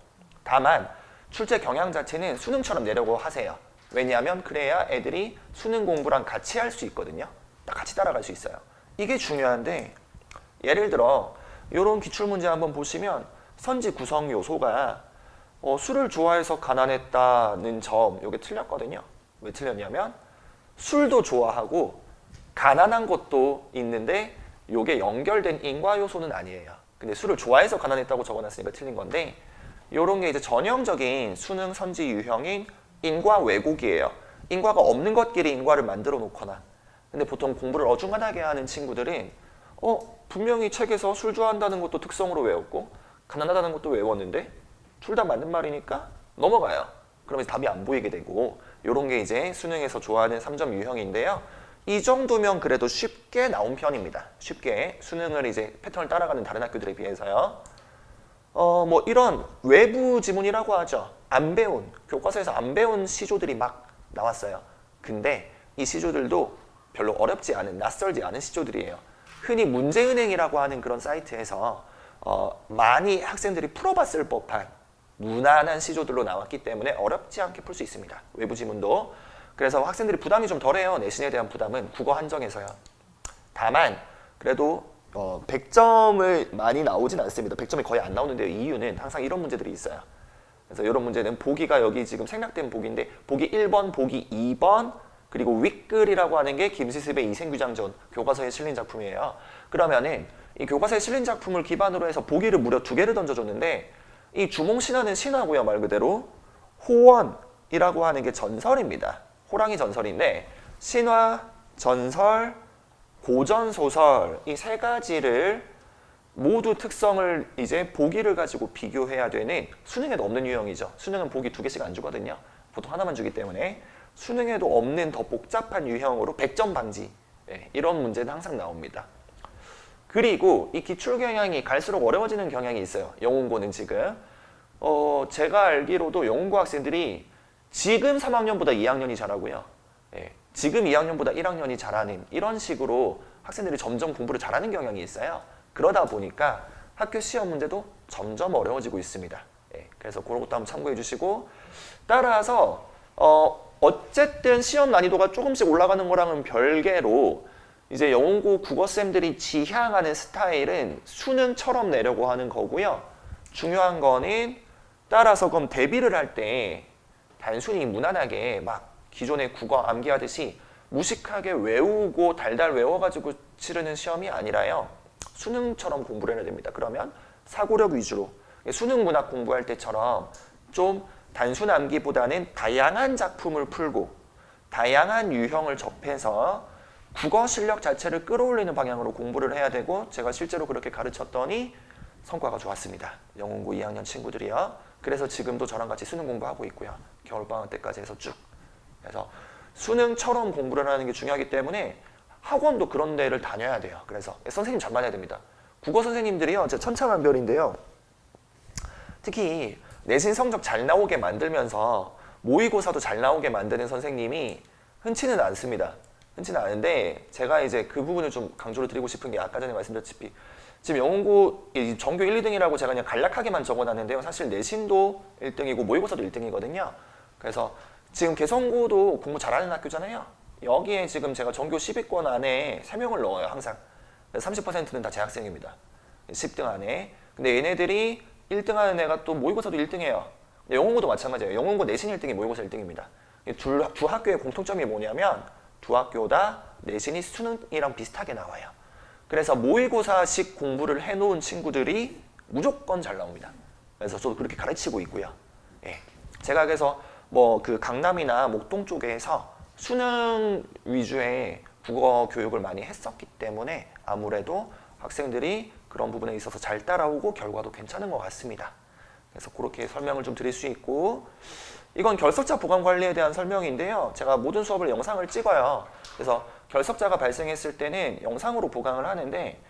Speaker 2: 다만 출제 경향 자체는 수능처럼 내려고 하세요. 왜냐하면 그래야 애들이 수능 공부랑 같이 할 수 있거든요. 같이 따라갈 수 있어요. 이게 중요한데 예를 들어 이런 기출문제 한번 보시면 선지 구성 요소가 술을 좋아해서 가난했다는 점 이게 틀렸거든요. 왜 틀렸냐면 술도 좋아하고 가난한 것도 있는데 이게 연결된 인과 요소는 아니에요. 근데 술을 좋아해서 가난했다고 적어놨으니까 틀린 건데 이런 게 이제 전형적인 수능 선지 유형인 인과 왜곡이에요. 인과가 없는 것끼리 인과를 만들어 놓거나 근데 보통 공부를 어중간하게 하는 친구들은 분명히 책에서 술 좋아한다는 것도 특성으로 외웠고 가난하다는 것도 외웠는데 둘 다 맞는 말이니까 넘어가요. 그러면서 답이 안 보이게 되고 이런 게 이제 수능에서 좋아하는 3점 유형인데요. 이 정도면 그래도 쉽게 나온 편입니다. 쉽게 수능을 이제 패턴을 따라가는 다른 학교들에 비해서요. 뭐 이런 외부 지문이라고 하죠. 안 배운, 교과서에서 안 배운 시조들이 막 나왔어요. 근데 이 시조들도 별로 어렵지 않은, 낯설지 않은 시조들이에요. 흔히 문제은행이라고 하는 그런 사이트에서 많이 학생들이 풀어봤을 법한 무난한 시조들로 나왔기 때문에 어렵지 않게 풀 수 있습니다. 외부 지문도. 그래서 학생들이 부담이 좀 덜해요. 내신에 대한 부담은 국어 한정에서요. 다만 그래도 100점을 많이 나오진 않습니다. 100점이 거의 안 나오는데요. 이유는 항상 이런 문제들이 있어요. 그래서 이런 문제는 보기가 여기 지금 생략된 보기인데 보기 1번, 보기 2번 그리고 윗글이라고 하는 게 김시습의 이생규장전 교과서에 실린 작품이에요. 그러면은 이 교과서에 실린 작품을 기반으로 해서 보기를 무려 2개를 던져줬는데 이 주몽신화는 신화고요. 말 그대로 호원이라고 하는 게 전설입니다. 호랑이 전설인데 신화, 전설, 고전소설 이 세 가지를 모두 특성을 이제 보기를 가지고 비교해야 되는 수능에도 없는 유형이죠. 수능은 보기 2개씩 안 주거든요. 보통 하나만 주기 때문에 수능에도 없는 더 복잡한 유형으로 100점 방지 이런 문제는 항상 나옵니다. 그리고 이 기출 경향이 갈수록 어려워지는 경향이 있어요. 영문고는 지금 제가 알기로도 영문고 학생들이 지금 3학년보다 2학년이 잘하고요. 지금 2학년보다 1학년이 잘하는 이런 식으로 학생들이 점점 공부를 잘하는 경향이 있어요. 그러다 보니까 학교 시험 문제도 점점 어려워지고 있습니다. 그래서 그런 것도 한번 참고해 주시고 따라서 어쨌든 시험 난이도가 조금씩 올라가는 거랑은 별개로 이제 영문고 국어쌤들이 지향하는 스타일은 수능처럼 내려고 하는 거고요. 중요한 거는 따라서 그럼 대비를 할 때 단순히 무난하게 막 기존의 국어 암기하듯이 무식하게 외우고 달달 외워가지고 치르는 시험이 아니라요. 수능처럼 공부를 해야 됩니다. 그러면 사고력 위주로 수능 문학 공부할 때처럼 좀 단순 암기보다는 다양한 작품을 풀고 다양한 유형을 접해서 국어 실력 자체를 끌어올리는 방향으로 공부를 해야 되고 제가 실제로 그렇게 가르쳤더니 성과가 좋았습니다. 영문고 2학년 친구들이요. 그래서 지금도 저랑 같이 수능 공부하고 있고요. 겨울방학 때까지 해서 쭉. 그래서 수능처럼 공부를 하는 게 중요하기 때문에 학원도 그런 데를 다녀야 돼요. 그래서 선생님 잘 만나야 됩니다. 국어 선생님들이요. 진짜 천차만별인데요. 특히 내신 성적 잘 나오게 만들면서 모의고사도 잘 나오게 만드는 선생님이 흔치는 않습니다. 흔치는 않은데 제가 이제 그 부분을 좀 강조를 드리고 싶은 게 아까 전에 말씀드렸다시피 지금 영문고 전교 1, 2등이라고 제가 그냥 간략하게만 적어놨는데요. 사실 내신도 1등이고 모의고사도 1등이거든요. 그래서 지금 개성고도 공부 잘하는 학교잖아요. 여기에 지금 제가 전교 10위권 안에 3명을 넣어요. 항상. 30%는 다 재학생입니다. 10등 안에. 근데 얘네들이 1등 하는 애가 또 모의고사도 1등이에요. 영문고도 마찬가지예요. 영문고 내신 1등이 모의고사 1등입니다. 두 학교의 공통점이 뭐냐면 두 학교 다 내신이 수능이랑 비슷하게 나와요. 그래서 모의고사식 공부를 해놓은 친구들이 무조건 잘 나옵니다. 그래서 저도 그렇게 가르치고 있고요. 제가 그래서 뭐 그 강남이나 목동 쪽에서 수능 위주의 국어 교육을 많이 했었기 때문에 아무래도 학생들이 그런 부분에 있어서 잘 따라오고 결과도 괜찮은 것 같습니다. 그래서 그렇게 설명을 좀 드릴 수 있고, 이건 결석자 보관 관리에 대한 설명인데요. 제가 모든 수업을 영상을 찍어요. 그래서 결석자가 발생했을 때는 영상으로 보강을 하는데,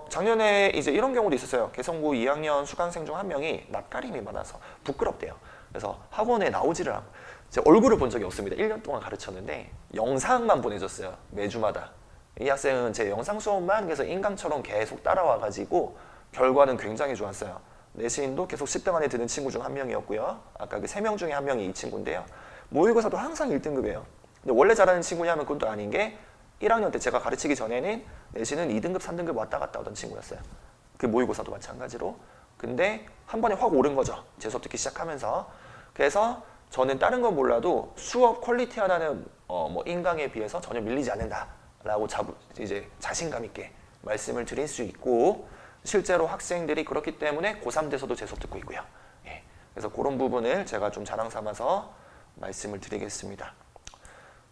Speaker 2: 작년에 이제 이런 경우도 있었어요. 개성고 2학년 수강생 중 한 명이 낯가림이 많아서 부끄럽대요. 그래서 학원에 나오지를 않고, 제 얼굴을 본 적이 없습니다. 1년 동안 가르쳤는데 영상만 보내줬어요. 매주마다. 이 학생은 제 영상 수업만 그래서 인강처럼 계속 따라와가지고 결과는 굉장히 좋았어요. 내신도 계속 10등 안에 드는 친구 중 한 명이었고요. 아까 그 3명 중에 한 명이 이 친구인데요. 모의고사도 항상 1등급이에요. 근데 원래 잘하는 친구냐면 그건 또 아닌 게 1학년 때 제가 가르치기 전에는 내신은 2등급, 3등급 왔다 갔다 하던 친구였어요. 그 모의고사도 마찬가지로. 근데 한 번에 확 오른 거죠. 제 수업 듣기 시작하면서. 그래서 저는 다른 건 몰라도 수업 퀄리티 하나는 뭐 인강에 비해서 전혀 밀리지 않는다라고 이제 자신감 있게 말씀을 드릴 수 있고, 실제로 학생들이 그렇기 때문에 고3 돼서도 제 수업 듣고 있고요. 예. 그래서 그런 부분을 제가 좀 자랑 삼아서 말씀을 드리겠습니다.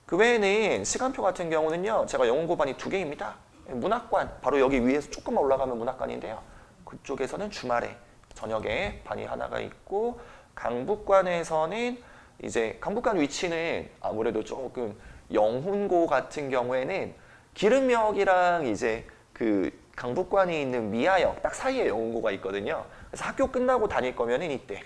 Speaker 2: 그 외에는 시간표 같은 경우는요, 제가 영어 고반이 2개입니다. 문학관, 바로 여기 위에서 조금만 올라가면 문학관인데요. 그쪽에서는 주말에, 저녁에 반이 하나가 있고, 강북관에서는 이제 강북관 위치는 아무래도 조금 영훈고 같은 경우에는 기름역이랑 이제 그 강북관이 있는 미아역 딱 사이에 영훈고가 있거든요. 그래서 학교 끝나고 다닐 거면은 이때,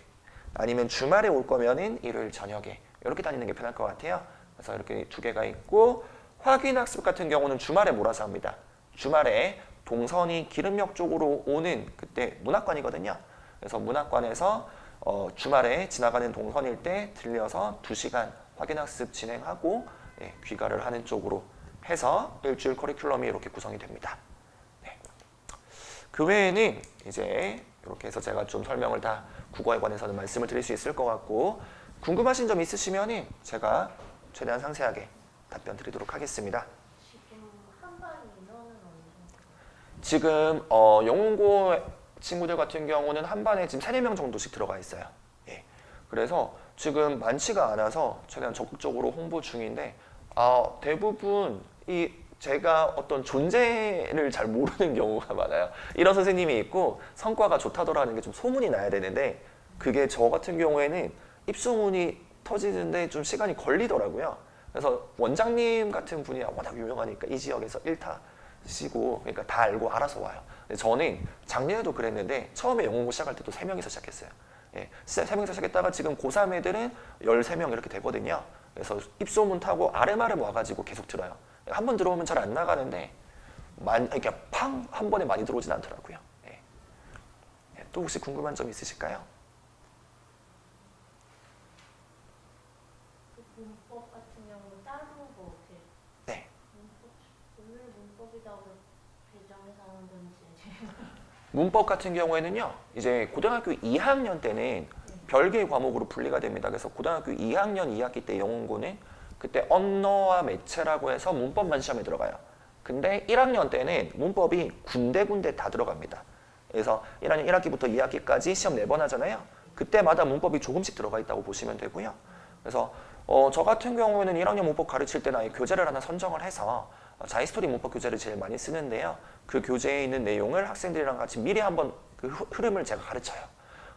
Speaker 2: 아니면 주말에 올 거면은 일요일 저녁에 이렇게 다니는 게 편할 것 같아요. 그래서 이렇게 2개가 있고, 확인학습 같은 경우는 주말에 몰아서 합니다. 주말에 동선이 기름역 쪽으로 오는 그때 문학관이거든요. 그래서 문학관에서 주말에 지나가는 동선일 때 들려서 2시간 확인학습 진행하고 귀가를 하는 쪽으로 해서 일주일 커리큘럼이 이렇게 구성이 됩니다. 네. 그 외에는 이제 이렇게 해서 제가 좀 설명을 다 국어에 관해서는 말씀을 드릴 수 있을 것 같고, 궁금하신 점 있으시면 제가 최대한 상세하게 답변 드리도록 하겠습니다.
Speaker 3: 지금 한반 인원은 어느 정도?
Speaker 2: 지금 영훈고 친구들 같은 경우는 한 반에 지금 3, 4명 정도씩 들어가 있어요. 예. 그래서 지금 많지가 않아서 최대한 적극적으로 홍보 중인데, 대부분 제가 어떤 존재를 잘 모르는 경우가 많아요. 이런 선생님이 있고 성과가 좋다더라는 게 좀 소문이 나야 되는데, 그게 저 같은 경우에는 입소문이 터지는데 좀 시간이 걸리더라고요. 그래서 원장님 같은 분이 워낙 유명하니까 이 지역에서 1타시고 그러니까 다 알고 알아서 와요. 근데 저는 작년에도 그랬는데 처음에 영어고 시작할 때도 3명이서 시작했어요. 예, 3명이서 시작했다가 지금 고3 애들은 13명 이렇게 되거든요. 그래서 입소문 타고 아름아름 와가지고 계속 들어요. 한 번 들어오면 잘 안 나가는데 이렇게 팡 한 번에 많이 들어오진 않더라고요. 예. 예, 또 혹시 궁금한 점 있으실까요?
Speaker 3: 그 문법 같은 경우는 따로 뭐 이렇게
Speaker 2: 네.
Speaker 3: 오늘 문법이라고 배정해서 하는 건지.
Speaker 2: 문법 같은 경우에는요, 이제 고등학교 2학년 때는 별개의 과목으로 분리가 됩니다. 그래서 고등학교 2학년 2학기 때 영문고는 그때 언어와 매체라고 해서 문법만 시험에 들어가요. 근데 1학년 때는 문법이 군데군데 다 들어갑니다. 그래서 1학년 1학기부터 2학기까지 시험 4번 하잖아요. 그때마다 문법이 조금씩 들어가 있다고 보시면 되고요. 그래서 저 같은 경우에는 1학년 문법 가르칠 때는 아예 교재를 하나 선정을 해서 자이스토리 문법 교재를 제일 많이 쓰는데요. 그 교재에 있는 내용을 학생들이랑 같이 미리 한번 그 흐름을 제가 가르쳐요.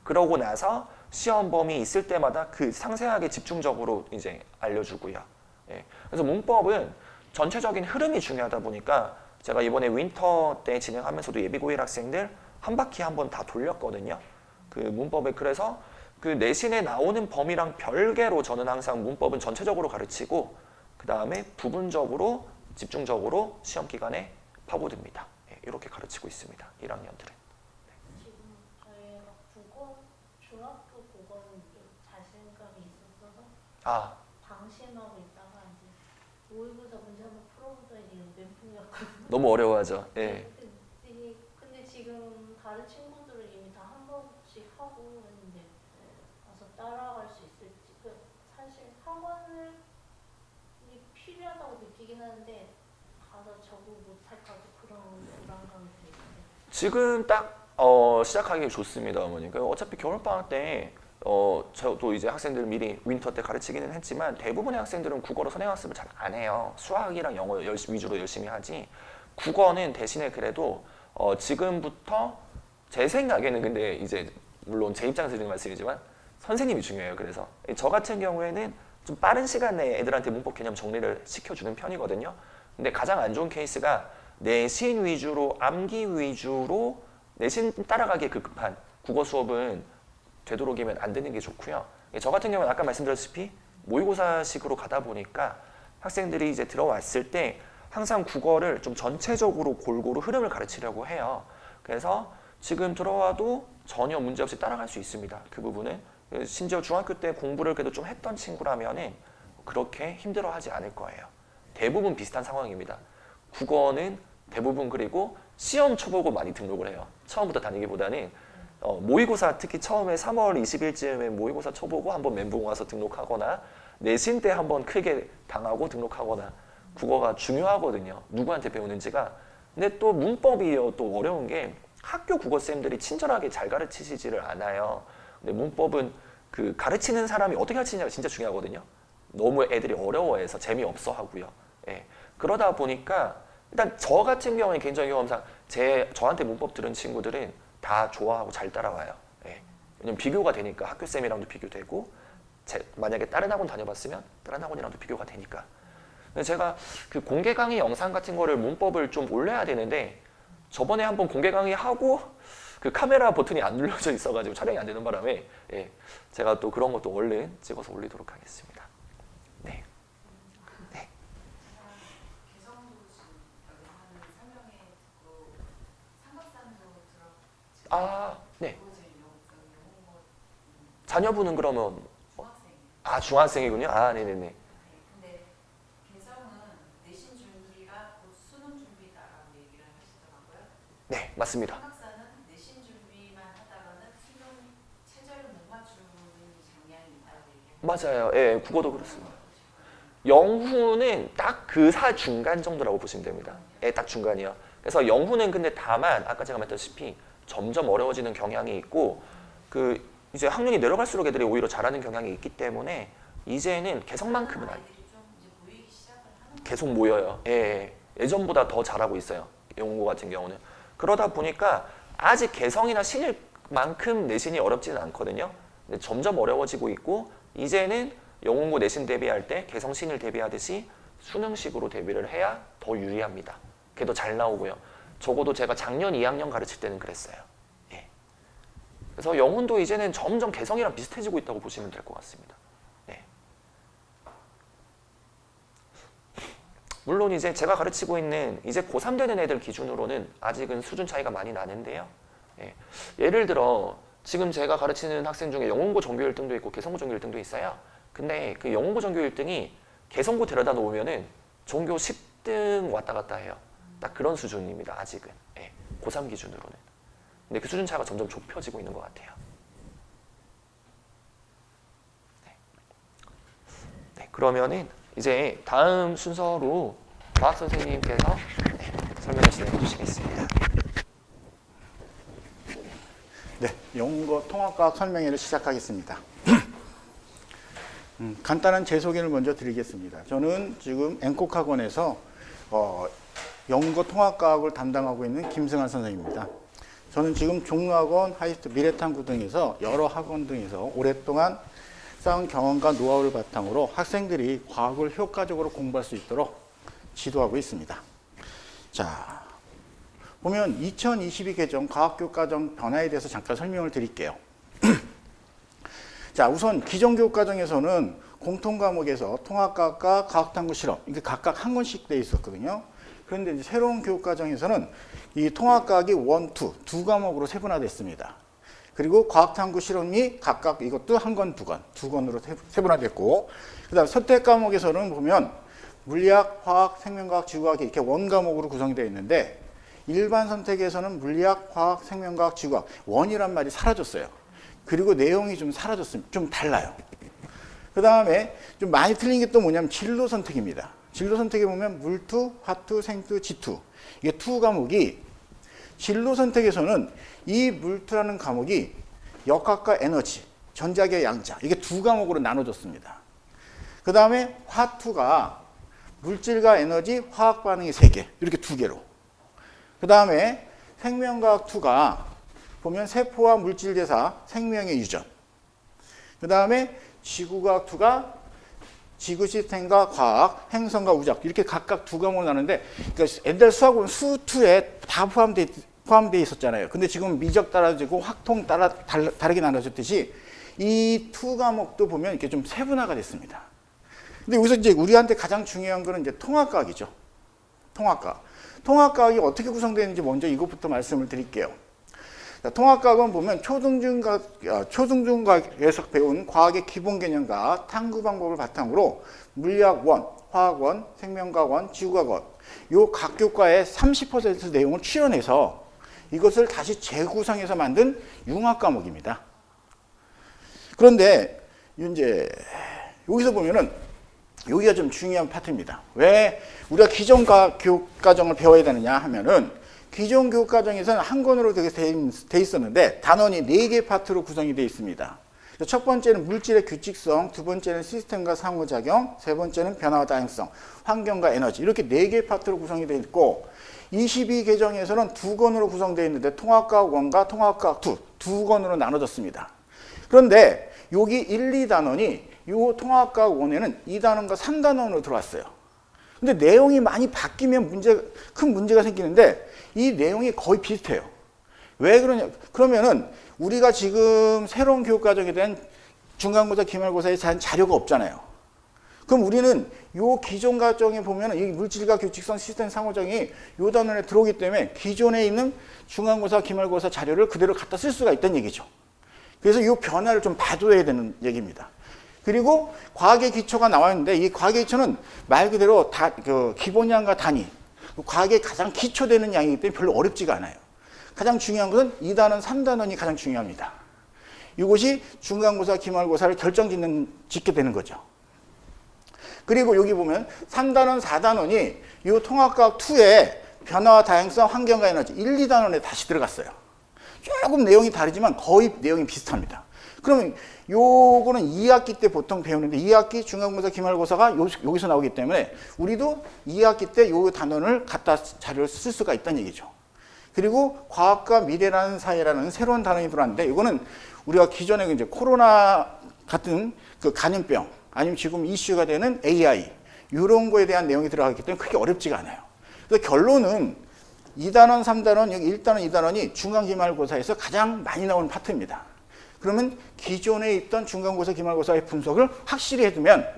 Speaker 2: 그러고 나서 시험 범위 있을 때마다 그 상세하게 집중적으로 이제 알려주고요. 예. 그래서 문법은 전체적인 흐름이 중요하다 보니까 제가 이번에 윈터 때 진행하면서도 예비고1 학생들 한 바퀴 한번 다 돌렸거든요. 그 문법에. 그래서 그 내신에 나오는 범위랑 별개로 저는 항상 문법은 전체적으로 가르치고, 그 다음에 부분적으로 집중적으로 시험 기간에 파고듭니다. 예, 이렇게 가르치고 있습니다. 1학년들은.
Speaker 3: 지금 저희가 국어, 중학교 국어는 좀 자신감이 있었어서 방심하고 있다가 이제 모의고사 문제 한번 풀어보더니 멘붕이었거든요.
Speaker 2: 너무 어려워하죠. 예.
Speaker 3: 근데 지금 다른 친구들은 이미 다 한 번씩 하고 했는데 와서 따라갈 수 있을지. 사실 학원이 필요하다고 느끼긴 하는데 가서 적응 못할까 그런 불안감이 들는데.
Speaker 2: 지금 딱 시작하기 좋습니다, 어머니. 어차피 겨울방학 때 저도 이제 학생들 미리 윈터 때 가르치기는 했지만 대부분의 학생들은 국어로 선행학습을 잘 안 해요. 수학이랑 영어 위주로 열심히 하지. 국어는 대신에 그래도 지금부터 제 생각에는 근데 이제 물론 제 입장에서 드리는 말씀이지만 선생님이 중요해요. 그래서 저 같은 경우에는 좀 빠른 시간 내에 애들한테 문법 개념 정리를 시켜주는 편이거든요. 근데 가장 안 좋은 케이스가 내신 위주로, 암기 위주로 내신 따라가기에 급급한 국어 수업은 되도록이면 안 듣는 게 좋고요. 저 같은 경우는 아까 말씀드렸다시피 모의고사식으로 가다 보니까 학생들이 이제 들어왔을 때 항상 국어를 좀 전체적으로 골고루 흐름을 가르치려고 해요. 그래서 지금 들어와도 전혀 문제없이 따라갈 수 있습니다. 그 부분은. 심지어 중학교 때 공부를 그래도 좀 했던 친구라면은 그렇게 힘들어하지 않을 거예요. 대부분 비슷한 상황입니다. 국어는 대부분 그리고 시험 쳐보고 많이 등록을 해요. 처음부터 다니기보다는 모의고사 특히 처음에 3월 20일쯤에 모의고사 쳐보고 한번 멘붕 와서 등록하거나 내신 때 한번 크게 당하고 등록하거나 국어가 중요하거든요. 누구한테 배우는지가. 근데 또 문법이요. 또 어려운 게 학교 국어쌤들이 친절하게 잘 가르치시지를 않아요. 근데 문법은 그 가르치는 사람이 어떻게 가르치느냐가 진짜 중요하거든요. 너무 애들이 어려워해서 재미없어 하고요. 예. 그러다 보니까 일단 저 같은 경우는 개인적인 경험상 저한테 문법 들은 친구들은 다 좋아하고 잘 따라와요. 예. 왜냐면 비교가 되니까 학교쌤이랑도 비교되고 만약에 다른 학원 다녀봤으면 다른 학원이랑도 비교가 되니까. 근데 제가 그 공개 강의 영상 같은 거를 문법을 좀 올려야 되는데 저번에 한번 공개 강의 하고 그 카메라 버튼이 안 눌러져 있어가지고 촬영이 안 되는 바람에 제가 또 그런 것도 얼른 찍어서 올리도록 하겠습니다. 네. 네.
Speaker 4: 개성도 지금 여기 하는 설명회 듣고 삼각산도 들어.
Speaker 2: 아, 네. 자녀분은 그러면 중학생이군요. 아, 네네네.
Speaker 4: 근데 개성은 내신 준비가 곧 수능 준비다라고 얘기를 하시더라고요.
Speaker 2: 네, 맞습니다.
Speaker 4: 삼각산은 내신 준비만 하다가는 수능 체제를 못 맞추는 장면이 있다고 얘기해요.
Speaker 2: 맞아요. 예, 국어도 그렇습니다. 영후는 딱 그 중간 정도라고 보시면 됩니다. 예, 딱 중간이요. 그래서 영후는 근데 다만 아까 제가 말했다시피 점점 어려워지는 경향이 있고 이제 학년이 내려갈수록 애들이 오히려 잘하는 경향이 있기 때문에 이제는 개성만큼은 아니에요.
Speaker 4: 아이들이 좀 이제 모이기 시작을 하는
Speaker 2: 계속 모여요. 예, 예전보다 더 잘하고 있어요. 영고 같은 경우는. 그러다 보니까 아직 개성이나 신일만큼 내신이 어렵지는 않거든요. 근데 점점 어려워지고 있고 이제는 영어공부 내신 대비할 때 개성 신일 대비하듯이 수능식으로 대비를 해야 더 유리합니다. 그게 더 잘 나오고요. 적어도 제가 작년 2학년 가르칠 때는 그랬어요. 예. 그래서 영훈도 이제는 점점 개성이랑 비슷해지고 있다고 보시면 될 것 같습니다. 네. 물론 이제 제가 가르치고 있는 이제 고3 되는 애들 기준으로는 아직은 수준 차이가 많이 나는데요. 예. 예를 들어 지금 제가 가르치는 학생 중에 영문고 전교 1등도 있고 개성고 전교 1등도 있어요. 근데 그 영문고 전교 1등이 개성고 데려다 놓으면은 전교 10등 왔다 갔다 해요. 딱 그런 수준입니다. 아직은. 예. 고3 기준으로는. 근데 그 수준 차이가 점점 좁혀지고 있는 것 같아요. 네. 네, 그러면은 이제 다음 순서로 과학 선생님께서 설명을 진행해 주시겠습니다.
Speaker 5: 네, 영문고 통합과학 설명회를 시작하겠습니다. 간단한 제 소개를 먼저 드리겠습니다. 저는 지금 앵콕학원에서 영문고 통합과학을 담당하고 있는 김승환 선생님입니다. 저는 지금 종로학원, 하이스트, 미래탐구 등에서 여러 학원 등에서 오랫동안 쌓은 경험과 노하우를 바탕으로 학생들이 과학을 효과적으로 공부할 수 있도록 지도하고 있습니다. 자, 보면 2022 개정 과학교과정 변화에 대해서 잠깐 설명을 드릴게요. 자, 우선 기존 교과정에서는 공통과목에서 통합과학과 과학탐구 실험 이게 각각 한 권씩 돼 있었거든요. 그런데 이제 새로운 교과정에서는 이 통합과학이 1, 2, 두 과목으로 세분화됐습니다. 그리고 과학탐구 실험이 각각 이것도 한 권, 두 권으로 세분화됐고, 그 다음 선택 과목에서는 보면 물리학, 화학, 생명과학, 지구과학이 이렇게 원 과목으로 구성이 되어 있는데 일반 선택에서는 물리학, 화학, 생명과학, 지구과학 원이란 말이 사라졌어요. 그리고 내용이 좀 사라졌습니다. 좀 달라요. 그 다음에 좀 많이 틀린 게 또 뭐냐면 진로 선택입니다. 진로 선택에 보면 물투, 화투, 생투, 지투 이게 투 과목이 진로 선택에서는 이 물투라는 과목이 역학과 에너지, 전자계 양자 이게 두 과목으로 나눠졌습니다. 그 다음에 화투가 물질과 에너지, 화학 반응이 3개 이렇게 2개로 그 다음에 생명과학 2가 보면 세포와 물질대사, 생명의 유전. 그 다음에 지구과학 2가 지구 시스템과 과학, 행성과 우작 이렇게 각각 2과목으로 나누는데 그러니까 옛날 수학은 수2에 다 포함되어 있었잖아요. 근데 지금 미적 따라지고 확통 따라 다르게 나눠졌듯이 이 2과목도 보면 이렇게 좀 세분화가 됐습니다. 근데 여기서 이제 우리한테 가장 중요한 거는 이제 통합과학이죠. 통합과학이 어떻게 구성되는지 먼저 이것부터 말씀을 드릴게요. 자, 통합과학은 보면 초중중과학에서 배운 과학의 기본 개념과 탐구 방법을 바탕으로 물리학원, 화학원, 생명과학원, 지구과학원 요 각 교과의 30% 내용을 추려내서 이것을 다시 재구성해서 만든 융합 과목입니다. 그런데 이제 여기서 보면은 여기가 좀 중요한 파트입니다. 왜 우리가 기존 교육과정을 배워야 되느냐 하면은 기존 교육과정에서는 한 권으로 되게 돼 있었는데 단원이 4개 파트로 구성이 되어 있습니다. 첫 번째는 물질의 규칙성, 두 번째는 시스템과 상호작용, 세 번째는 변화와 다양성, 환경과 에너지 이렇게 4개 파트로 구성이 되어 있고 22개정에서는 2권으로 구성되어 있는데 통합과학 1과 통합과학 2 권으로 나눠졌습니다. 그런데 여기 1, 2단원이 이 통합과학 1에는 2단원과 3단원으로 들어왔어요. 근데 내용이 많이 바뀌면 큰 문제가 생기는데 이 내용이 거의 비슷해요. 왜 그러냐? 그러면은 우리가 지금 새로운 교육과정에 대한 중간고사, 기말고사에 대한 자료가 없잖아요. 그럼 우리는 요 기존 과정에 보면은 이 물질과 규칙성, 시스템, 상호작용이 요 단원에 들어오기 때문에 기존에 있는 중간고사, 기말고사 자료를 그대로 갖다 쓸 수가 있다는 얘기죠. 그래서 이 변화를 좀 봐줘야 되는 얘기입니다. 그리고 과학의 기초가 나와 있는데 이 과학의 기초는 말 그대로 기본량과 단위, 과학의 가장 기초되는 양이기 때문에 별로 어렵지가 않아요. 가장 중요한 것은 2단원, 3단원이 가장 중요합니다. 이것이 중간고사, 기말고사를 짓게 되는 거죠. 그리고 여기 보면 3단원, 4단원이 이 통합과학 2에 변화와 다양성, 환경과 에너지 1, 2단원에 다시 들어갔어요. 조금 내용이 다르지만 거의 내용이 비슷합니다. 그러면 요거는 2학기 때 보통 배우는데 2학기 중간고사, 기말고사가 여기서 나오기 때문에 우리도 2학기 때 요 단원을 갖다 자료를 쓸 수가 있다는 얘기죠. 그리고 과학과 미래라는 사이라는 새로운 단원이 들어왔는데 이거는 우리가 기존에 이제 코로나 같은 그 감염병 아니면 지금 이슈가 되는 AI 이런 거에 대한 내용이 들어가기 때문에 크게 어렵지가 않아요. 그래서 결론은 2단원, 3단원, 여기 1단원, 2단원이 중간기말고사에서 가장 많이 나오는 파트입니다. 그러면 기존에 있던 중간고사, 기말고사의 분석을 확실히 해두면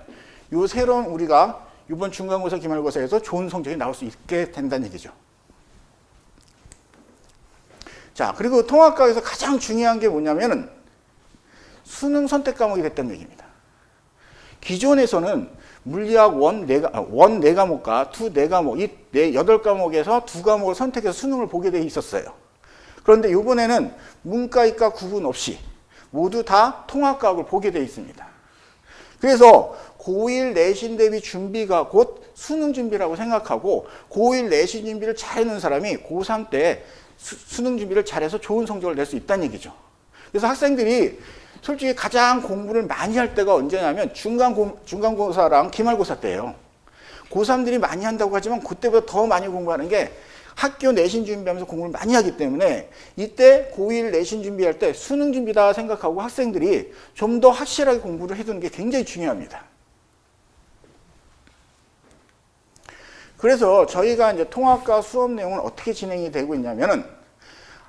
Speaker 5: 요 새로운 우리가 이번 중간고사, 기말고사에서 좋은 성적이 나올 수 있게 된다는 얘기죠. 자, 그리고 통합과학에서 가장 중요한 게 뭐냐면은 수능 선택 과목이 됐다는 얘기입니다. 기존에서는 물리학 1 4과목과 2 4과목, 이 8과목에서 2과목을 선택해서 수능을 보게 돼 있었어요. 그런데 이번에는 문과, 이과 구분 없이 모두 다 통합과학을 보게 돼 있습니다. 그래서 고1 내신 대비 준비가 곧 수능 준비라고 생각하고 고1 내신 준비를 잘해놓은 사람이 고3 때 수능 준비를 잘해서 좋은 성적을 낼 수 있다는 얘기죠. 그래서 학생들이 솔직히 가장 공부를 많이 할 때가 언제냐면 중간고사랑 기말고사 때예요. 고3들이 많이 한다고 하지만 그때보다 더 많이 공부하는 게 학교 내신 준비하면서 공부를 많이 하기 때문에 이때 고1 내신 준비할 때 수능 준비다 생각하고 학생들이 좀 더 확실하게 공부를 해두는 게 굉장히 중요합니다. 그래서 저희가 이제 통합과 수업 내용은 어떻게 진행이 되고 있냐면은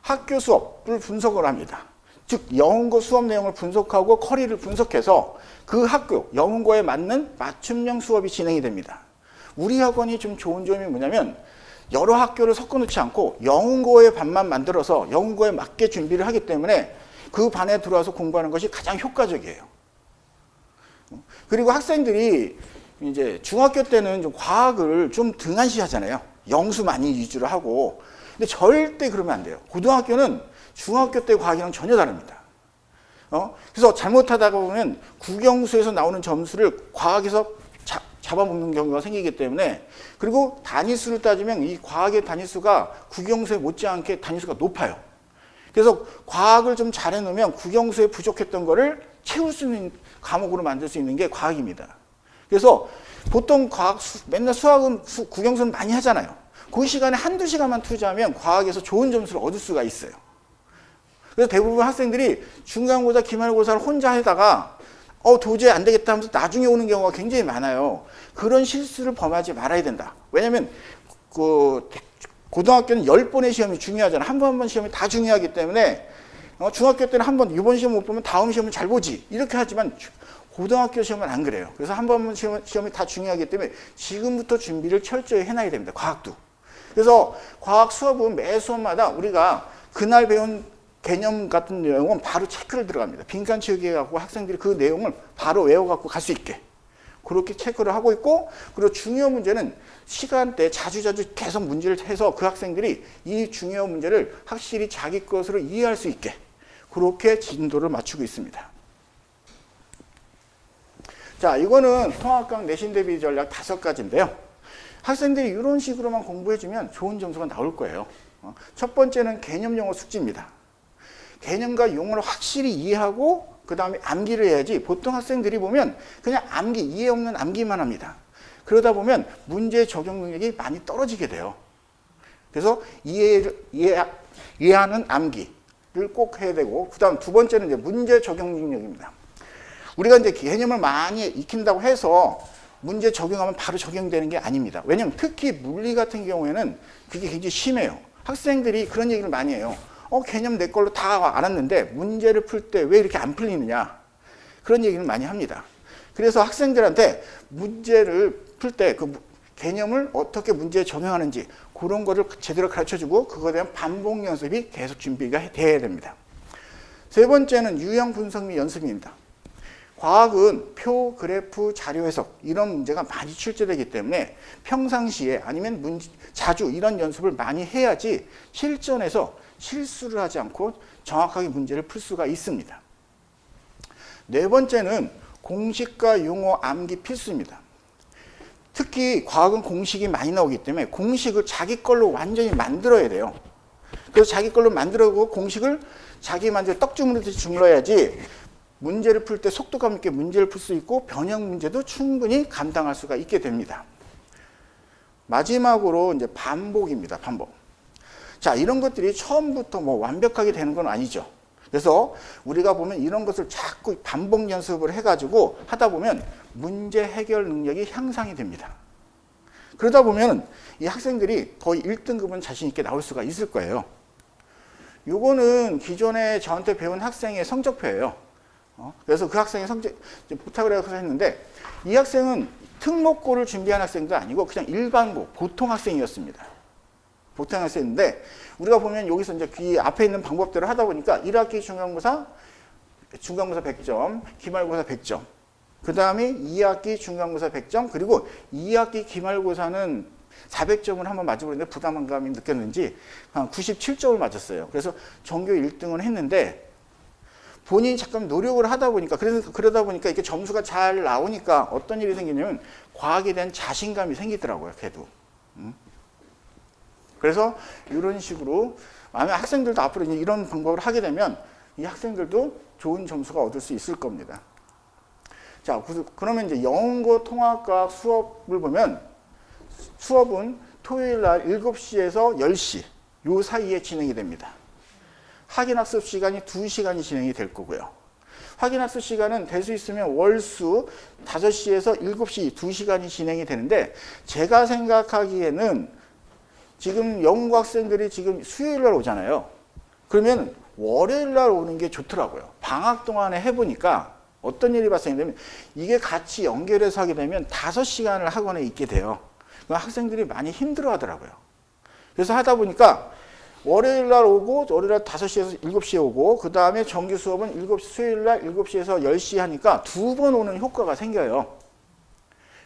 Speaker 5: 학교 수업을 분석을 합니다. 즉 영문고 수업 내용을 분석하고 커리를 분석해서 그 학교 영문고에 맞는 맞춤형 수업이 진행이 됩니다. 우리 학원이 좀 좋은 점이 뭐냐면 여러 학교를 섞어놓지 않고 영문고의 반만 만들어서 영문고에 맞게 준비를 하기 때문에 그 반에 들어와서 공부하는 것이 가장 효과적이에요. 그리고 학생들이 이제 중학교 때는 좀 과학을 좀 등한시 하잖아요. 영수 많이 위주로 하고. 근데 절대 그러면 안 돼요. 고등학교는 중학교 때 과학이랑 전혀 다릅니다. 그래서 잘못하다가 보면 국영수에서 나오는 점수를 과학에서 잡아먹는 경우가 생기기 때문에 그리고 단위수를 따지면 이 과학의 단위수가 국영수에 못지않게 단위수가 높아요. 그래서 과학을 좀 잘해놓으면 국영수에 부족했던 거를 채울 수 있는 과목으로 만들 수 있는 게 과학입니다. 그래서 보통 맨날 수학은 국영수는 많이 하잖아요. 그 시간에 한두 시간만 투자하면 과학에서 좋은 점수를 얻을 수가 있어요. 그래서 대부분 학생들이 중간고사, 기말고사를 혼자 하다가 도저히 안 되겠다 하면서 나중에 오는 경우가 굉장히 많아요. 그런 실수를 범하지 말아야 된다. 왜냐면 그 고등학교는 10번의 시험이 중요하잖아. 한 번 한 번 시험이 다 중요하기 때문에 중학교 때는 한 번 이번 시험 못 보면 다음 시험은 잘 보지. 이렇게 하지만 고등학교 시험은 안 그래요. 그래서 한 번 시험이 다 중요하기 때문에 지금부터 준비를 철저히 해놔야 됩니다. 과학도. 그래서 과학 수업은 매 수업마다 우리가 그날 배운 개념 같은 내용은 바로 체크를 들어갑니다. 빈칸 채우기 해갖고 학생들이 그 내용을 바로 외워갖고 갈 수 있게. 그렇게 체크를 하고 있고, 그리고 중요 문제는 시간대 자주자주 계속 문제를 해서 그 학생들이 이 중요 문제를 확실히 자기 것으로 이해할 수 있게 그렇게 진도를 맞추고 있습니다. 자, 이거는 통합과학 내신 대비 전략 5가지인데요. 학생들이 이런 식으로만 공부해주면 좋은 점수가 나올 거예요. 첫 번째는 개념 용어 숙지입니다. 개념과 용어를 확실히 이해하고 그 다음에 암기를 해야지 보통 학생들이 보면 그냥 암기, 이해 없는 암기만 합니다. 그러다 보면 문제 적용 능력이 많이 떨어지게 돼요. 그래서 이해하는 암기를 꼭 해야 되고, 그 다음 두 번째는 이제 문제 적용 능력입니다. 우리가 이제 개념을 많이 익힌다고 해서 문제 적용하면 바로 적용되는 게 아닙니다. 왜냐면 특히 물리 같은 경우에는 그게 굉장히 심해요. 학생들이 그런 얘기를 많이 해요. 개념 내 걸로 다 알았는데 문제를 풀 때 왜 이렇게 안 풀리느냐. 그런 얘기를 많이 합니다. 그래서 학생들한테 문제를 풀 때 그 개념을 어떻게 문제에 적용하는지 그런 거를 제대로 가르쳐주고 그거에 대한 반복 연습이 계속 준비가 돼야 됩니다. 세 번째는 유형 분석 및 연습입니다. 과학은 표, 그래프, 자료 해석 이런 문제가 많이 출제되기 때문에 평상시에 아니면 자주 이런 연습을 많이 해야지 실전에서 실수를 하지 않고 정확하게 문제를 풀 수가 있습니다. 네 번째는 공식과 용어 암기 필수입니다. 특히 과학은 공식이 많이 나오기 때문에 공식을 자기 걸로 완전히 만들어야 돼요. 그래서 자기 걸로 만들고 공식을 자기 만들 떡주머니듯이 주물러야지 문제를 풀 때 속도감 있게 문제를 풀 수 있고 변형 문제도 충분히 감당할 수가 있게 됩니다. 마지막으로 이제 반복입니다. 반복. 자, 이런 것들이 처음부터 뭐 완벽하게 되는 건 아니죠. 그래서 우리가 보면 이런 것을 자꾸 반복 연습을 해가지고 하다 보면 문제 해결 능력이 향상이 됩니다. 그러다 보면 이 학생들이 거의 1등급은 자신 있게 나올 수가 있을 거예요. 요거는 기존에 저한테 배운 학생의 성적표예요. 그래서 그 학생의 성적 부탁을 해서 했는데 이 학생은 특목고를 준비한 학생도 아니고 그냥 일반고 보통 학생이었습니다. 보통 학생인데 우리가 보면 여기서 이제 이 앞에 있는 방법대로 하다 보니까 1학기 중간고사 100점, 기말고사 100점. 그 다음에 2학기 중간고사 100점, 그리고 2학기 기말고사는 400점을 한번 맞아보는데 부담감이 느꼈는지 한 97점을 맞았어요. 그래서 전교 1등을 했는데 본인이 잠깐 노력을 하다 보니까 그러다 보니까 이렇게 점수가 잘 나오니까 어떤 일이 생기냐면 과학에 대한 자신감이 생기더라고요. 걔도. 그래서 이런 식으로 아마 학생들도 앞으로 이제 이런 방법을 하게 되면 이 학생들도 좋은 점수가 얻을 수 있을 겁니다. 자, 그러면 이제 영어 통합과학 수업을 보면 수업은 토요일 날 7시에서 10시 요 사이에 진행이 됩니다. 확인학습 시간이 2시간이 진행이 될 거고요. 확인학습 시간은 될 수 있으면 월수 5시에서 7시 2시간이 진행이 되는데 제가 생각하기에는 지금 영어 학생들이 지금 수요일 날 오잖아요. 그러면 월요일 날 오는 게 좋더라고요. 방학 동안에 해보니까 어떤 일이 발생되면 이게 같이 연결해서 하게 되면 5시간을 학원에 있게 돼요. 학생들이 많이 힘들어 하더라고요. 그래서 하다 보니까 월요일 날 오고 월요일 날 5시에서 7시에 오고 그 다음에 정규 수업은 수요일 날 7시에서 10시 하니까 2번 오는 효과가 생겨요.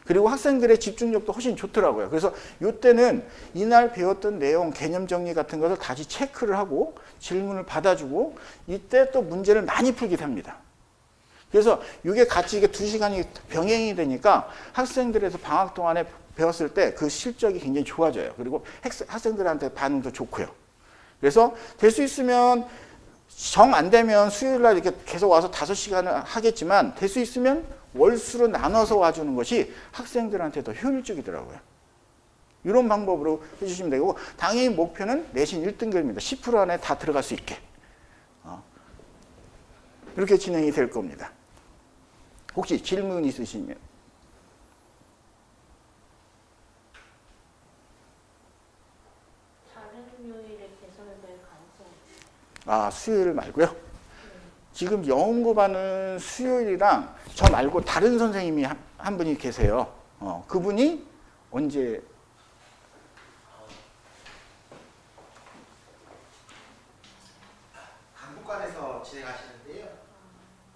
Speaker 5: 그리고 학생들의 집중력도 훨씬 좋더라고요. 그래서 이때는 이날 배웠던 내용, 개념 정리 같은 것을 다시 체크를 하고 질문을 받아주고 이때 또 문제를 많이 풀기도 합니다. 그래서 이게 같이 이게 2시간이 병행이 되니까 학생들에서 방학 동안에 배웠을 때 그 실적이 굉장히 좋아져요. 그리고 학생들한테 반응도 좋고요. 그래서 될 수 있으면 정 안 되면 수요일 날 이렇게 계속 와서 5시간을 하겠지만 될 수 있으면 월수로 나눠서 와주는 것이 학생들한테 더 효율적이더라고요. 이런 방법으로 해주시면 되고 당연히 목표는 내신 1등급입니다. 10% 안에 다 들어갈 수 있게. 이렇게 진행이 될 겁니다. 혹시 질문 있으시면.
Speaker 3: 다른 요일에 개설될 가능성이
Speaker 5: 수요일 말고요. 지금 영어고반은 수요일이랑 저 말고 다른 선생님이 한 분이 계세요. 그분이 언제?
Speaker 6: 강북관에서 진행하시는데요.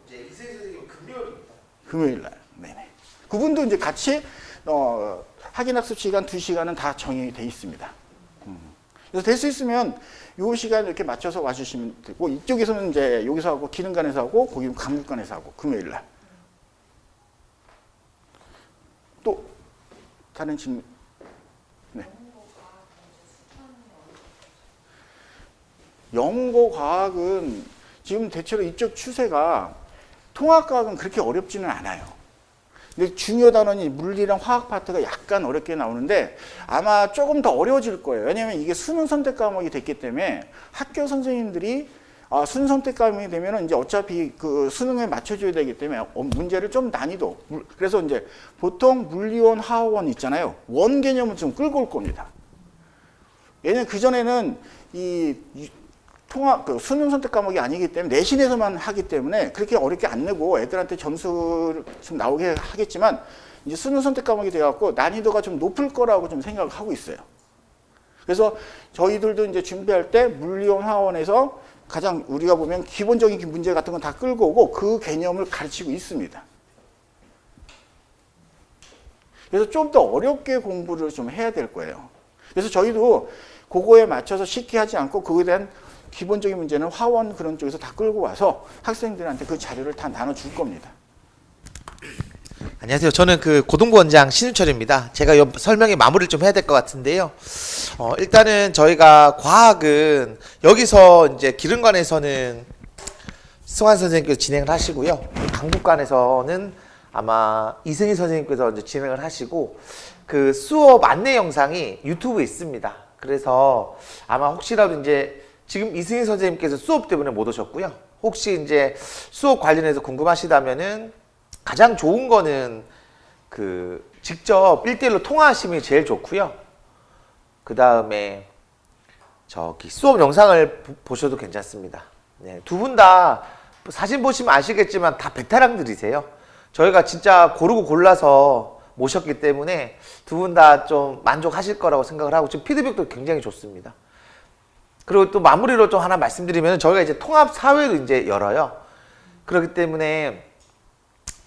Speaker 6: 이제 이승희 선생님은 금요일입니다.
Speaker 5: 금요일 날. 네네. 그분도 이제 같이 확인학습 시간 2시간은 다 정해져 있습니다. 그래서 될 수 있으면 요 시간 이렇게 맞춰서 와주시면 되고, 이쪽에서는 이제 여기서 하고 기능관에서 하고 거기는 강북관에서 하고 금요일 날. 또 다른 질문. 네. 영어 과학은 지금 대체로 이쪽 추세가 통합과학은 그렇게 어렵지는 않아요. 근데 중요 단원이 물리랑 화학 파트가 약간 어렵게 나오는데 아마 조금 더 어려워질 거예요. 왜냐하면 이게 수능 선택 과목이 됐기 때문에 학교 선생님들이 수능 선택 과목이 되면 이제 어차피 그 수능에 맞춰줘야 되기 때문에 문제를 좀 난이도. 그래서 이제 보통 물리원, 화학원 있잖아요. 원 개념을 좀 끌고 올 겁니다. 왜냐면 그전에는 수능 선택 과목이 아니기 때문에 내신에서만 하기 때문에 그렇게 어렵게 안 내고 애들한테 점수를 좀 나오게 하겠지만 이제 수능 선택 과목이 돼갖고 난이도가 좀 높을 거라고 좀 생각을 하고 있어요. 그래서 저희들도 이제 준비할 때 물리원 화원에서 가장 우리가 보면 기본적인 문제 같은 건 다 끌고 오고 그 개념을 가르치고 있습니다. 그래서 좀 더 어렵게 공부를 좀 해야 될 거예요. 그래서 저희도 그거에 맞춰서 쉽게 하지 않고 그거에 대한 기본적인 문제는 화원 그런 쪽에서 다 끌고 와서 학생들한테 그 자료를 다 나눠줄 겁니다.
Speaker 6: 안녕하세요. 저는 그 고등부 원장 신윤철입니다. 제가 설명의 마무리를 좀 해야 될 것 같은데요. 일단은 저희가 과학은 여기서 이제 기능관에서는 승환 선생님께서 진행을 하시고요. 강북관에서는 아마 이승희 선생님께서 이제 진행을 하시고 그 수업 안내 영상이 유튜브에 있습니다. 그래서 아마 혹시라도 이제 지금 이승희 선생님께서 수업 때문에 못 오셨고요. 혹시 이제 수업 관련해서 궁금하시다면은 가장 좋은 거는 그 직접 1대1로 통화하시면 제일 좋고요. 그 다음에 저기 수업 영상을 보셔도 괜찮습니다. 네, 두 분 다 사진 보시면 아시겠지만 다 베테랑들이세요. 저희가 진짜 고르고 골라서 모셨기 때문에 두 분 다 좀 만족하실 거라고 생각을 하고 지금 피드백도 굉장히 좋습니다. 그리고 또 마무리로 좀 하나 말씀드리면 저희가 이제 통합 사회를 이제 열어요. 그렇기 때문에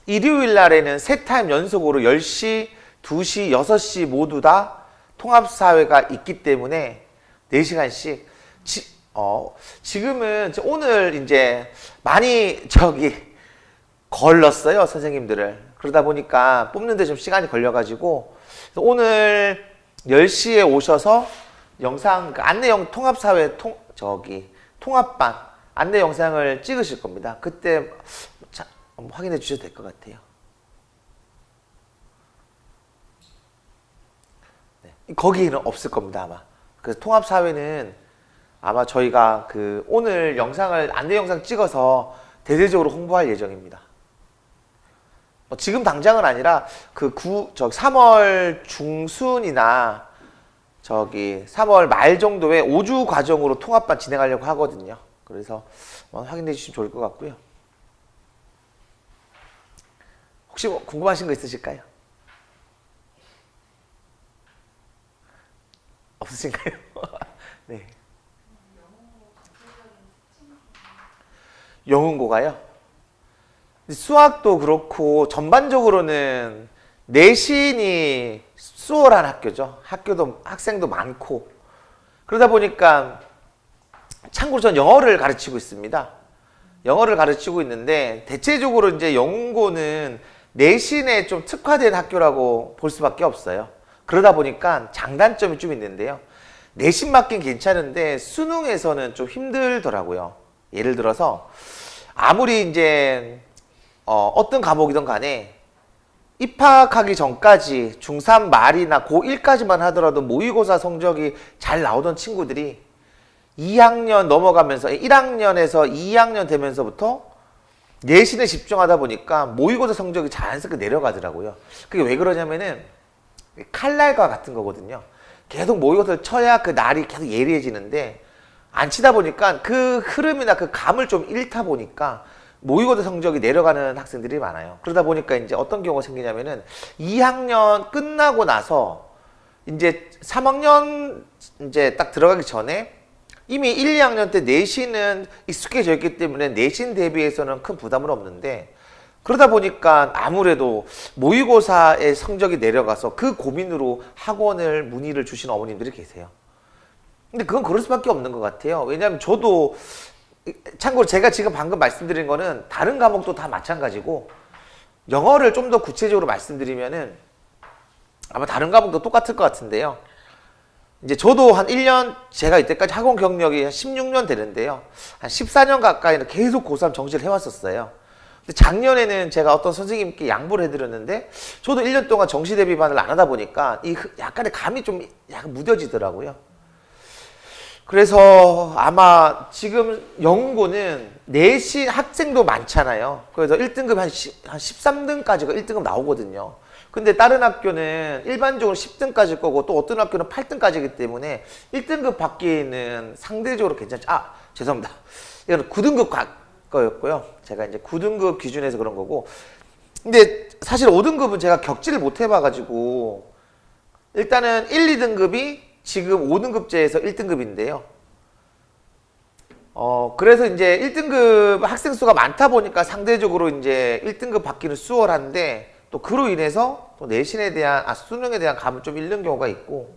Speaker 6: 일요일 날에는 3타임 연속으로 10시, 2시, 6시 모두 다 통합 사회가 있기 때문에 4시간씩 지금은 오늘 이제 많이 걸렀어요, 선생님들을. 그러다 보니까 뽑는데 좀 시간이 걸려가지고 오늘 10시에 오셔서 영상 안내용 통합사회 통합반 안내 영상을 찍으실 겁니다. 그때 확인해 주셔도 될 것 같아요. 네. 거기는 없을 겁니다, 아마. 그래서 통합사회는 아마 저희가 그 오늘 영상을 안내 영상 찍어서 대대적으로 홍보할 예정입니다. 지금 당장은 아니라 그 3월 중순이나 3월 말 정도에 5주 과정으로 통합반 진행하려고 하거든요. 그래서 확인해 주시면 좋을 것 같고요. 혹시 궁금하신 거 있으실까요? 없으신가요? 네. 영문고가요? 수학도 그렇고 전반적으로는 내신이 수월한 학교죠. 학생도 많고 그러다 보니까 참고로 전 영어를 가르치고 있습니다. 영어를 가르치고 있는데 대체적으로 이제 영문고는 내신에 좀 특화된 학교라고 볼 수밖에 없어요. 그러다 보니까 장단점이 좀 있는데요. 내신 맞긴 괜찮은데 수능에서는 좀 힘들더라고요. 예를 들어서 아무리 이제 어떤 과목이든 간에 입학하기 전까지 중3 말이나 고1까지만 하더라도 모의고사 성적이 잘 나오던 친구들이 2학년 넘어가면서 1학년에서 2학년 되면서부터 내신에 집중하다 보니까 모의고사 성적이 자연스럽게 내려가더라고요. 그게 왜 그러냐면은 칼날과 같은 거거든요. 계속 모의고사를 쳐야 그 날이 계속 예리해지는데 안 치다 보니까 그 흐름이나 그 감을 좀 잃다 보니까 모의고사 성적이 내려가는 학생들이 많아요. 그러다 보니까 이제 어떤 경우가 생기냐면은 2학년 끝나고 나서 이제 3학년 이제 딱 들어가기 전에 이미 1, 2학년 때 내신은 익숙해져 있기 때문에 내신 대비해서는 큰 부담은 없는데 그러다 보니까 아무래도 모의고사의 성적이 내려가서 그 고민으로 학원을 문의를 주시는 어머님들이 계세요. 근데 그건 그럴 수밖에 없는 것 같아요. 왜냐하면 저도 참고로 제가 지금 방금 말씀드린 거는 다른 과목도 다 마찬가지고 영어를 좀 더 구체적으로 말씀드리면은 아마 다른 과목도 똑같을 것 같은데요. 이제 저도 한 1년, 제가 이때까지 학원 경력이 한 16년 되는데요. 한 14년 가까이는 계속 고3 정시를 해왔었어요. 근데 작년에는 제가 어떤 선생님께 양보를 해드렸는데 저도 1년 동안 정시 대비반을 안 하다 보니까 이 약간의 감이 좀 약간 무뎌지더라고요. 그래서 아마 지금 영문고는 내신 학생도 많잖아요. 그래서 1등급 한 13등까지가 1등급 나오거든요. 근데 다른 학교는 일반적으로 10등까지일 거고 또 어떤 학교는 8등까지이기 때문에 1등급 받기에는 상대적으로 괜찮죠. 아, 죄송합니다. 이거는 9등급 거였고요. 제가 이제 9등급 기준에서 그런 거고. 근데 사실 5등급은 제가 겪지를 못 해봐가지고 일단은 1, 2등급이 지금 5등급제에서 1등급인데요. 그래서 이제 1등급 학생 수가 많다 보니까 상대적으로 이제 1등급 받기는 수월한데 또 그로 인해서 또 내신에 대한 수능에 대한 감을 좀 잃는 경우가 있고.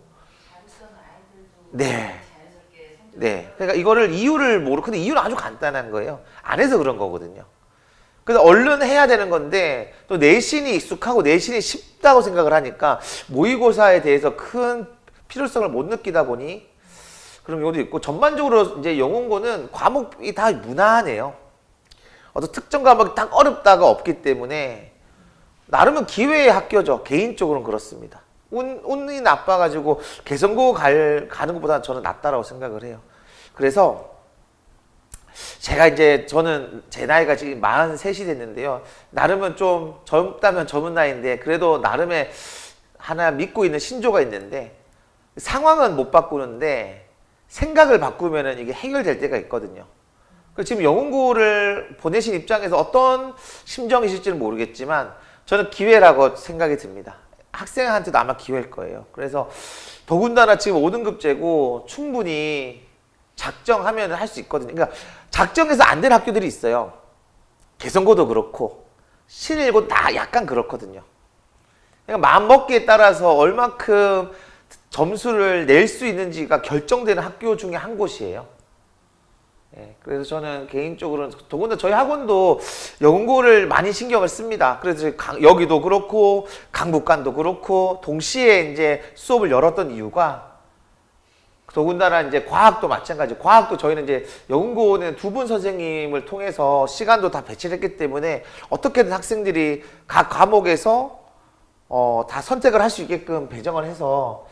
Speaker 4: 자유수는 아이들도
Speaker 6: 네.
Speaker 4: 자연스럽게 성적.
Speaker 6: 네. 그러니까 이거를 이유를 근데 이유는 아주 간단한 거예요. 안 해서 그런 거거든요. 그래서 얼른 해야 되는 건데 또 내신이 익숙하고 내신이 쉽다고 생각을 하니까 모의고사에 대해서 큰 필요성을 못 느끼다 보니 그런 경우도 있고 전반적으로 이제 영문고는 과목이 다 무난해요. 어떤 특정 과목이 딱 어렵다가 없기 때문에 나름은 기회의 학교죠. 개인적으로는 그렇습니다. 운이 나빠가지고 개성고 가는 것보다 저는 낫다라고 생각을 해요. 그래서 제가 이제 저는 제 나이가 지금 43이 됐는데요. 나름은 좀 젊다면 젊은 나이인데 그래도 나름의 하나 믿고 있는 신조가 있는데 상황은 못 바꾸는데 생각을 바꾸면은 이게 해결될 때가 있거든요. 지금 영문고를 보내신 입장에서 어떤 심정이실지는 모르겠지만 저는 기회라고 생각이 듭니다. 학생한테도 아마 기회일 거예요. 그래서 더군다나 지금 5등급제고 충분히 작정하면 할 수 있거든요. 그러니까 작정해서 안 되는 학교들이 있어요. 개성고도 그렇고 신일고 다 약간 그렇거든요. 그러니까 마음먹기에 따라서 얼만큼 점수를 낼 수 있는지가 결정되는 학교 중에 한 곳이에요. 예, 그래서 저는 개인적으로는 더군다나 저희 학원도 영문고를 많이 신경을 씁니다. 그래서 여기도 그렇고 강북관도 그렇고 동시에 이제 수업을 열었던 이유가 더군다나 이제 과학도 마찬가지. 과학도 저희는 이제 영문고는 2분 선생님을 통해서 시간도 다 배치를 했기 때문에 어떻게든 학생들이 각 과목에서 다 선택을 할 수 있게끔 배정을 해서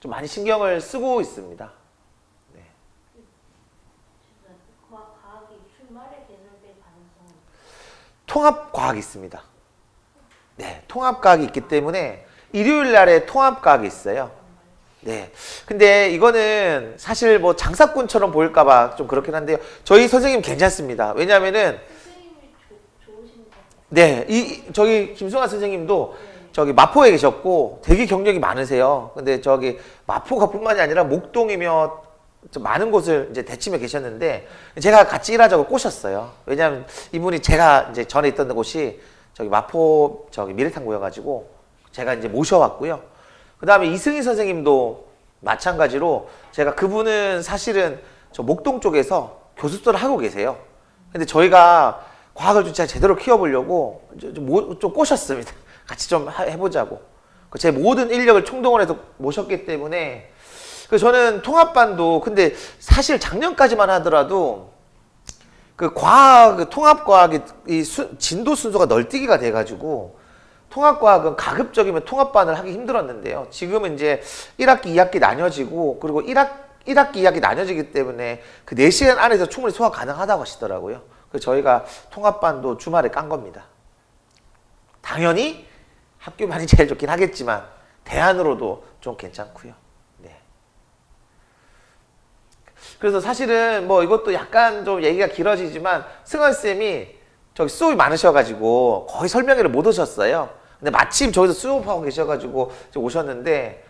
Speaker 6: 좀 많이 신경을 쓰고 있습니다.
Speaker 3: 과학이 주말에 개설될 가능성은
Speaker 6: 통합과학이 있습니다. 네, 통합과학이 있기 때문에 일요일 날에 통합과학이 있어요. 네. 근데 이거는 사실 뭐 장사꾼처럼 보일까봐 좀 그렇긴 한데요. 저희 선생님 괜찮습니다. 왜냐면은,
Speaker 3: 선생님이 좋으신 것 같아요.
Speaker 6: 네, 저기 김승환 선생님도 저기 마포에 계셨고 되게 경력이 많으세요. 근데 저기 마포가 뿐만이 아니라 목동이며 좀 많은 곳을 이제 대치며 계셨는데 제가 같이 일하자고 꼬셨어요. 왜냐하면 이분이 제가 이제 전에 있던 곳이 저기 마포 저기 미래탐구여가지고 제가 이제 모셔왔고요. 그 다음에 이승희 선생님도 마찬가지로 제가 그분은 사실은 저 목동 쪽에서 교습소를 하고 계세요. 근데 저희가 과학을 진짜 제대로 키워보려고 좀 꼬셨습니다. 같이 좀 해보자고. 제 모든 인력을 총동원해서 모셨기 때문에 그래서 저는 통합반도 근데 사실 작년까지만 하더라도 그 과학 통합과학이 진도 순서가 널뛰기가 돼가지고 통합과학은 가급적이면 통합반을 하기 힘들었는데요. 지금은 이제 1학기, 2학기 나뉘어지고 그리고 1학기, 2학기 나뉘어지기 때문에 그 4시간 안에서 충분히 소화 가능하다고 하시더라고요. 그래서 저희가 통합반도 주말에 깐 겁니다. 당연히 학교반이 제일 좋긴 하겠지만 대안으로도 좀 괜찮고요. 네. 그래서 사실은 뭐 이것도 약간 좀 얘기가 길어지지만 승환 쌤이 저기 수업이 많으셔가지고 거의 설명회를 못 오셨어요. 근데 마침 저기서 수업하고 계셔가지고 오셨는데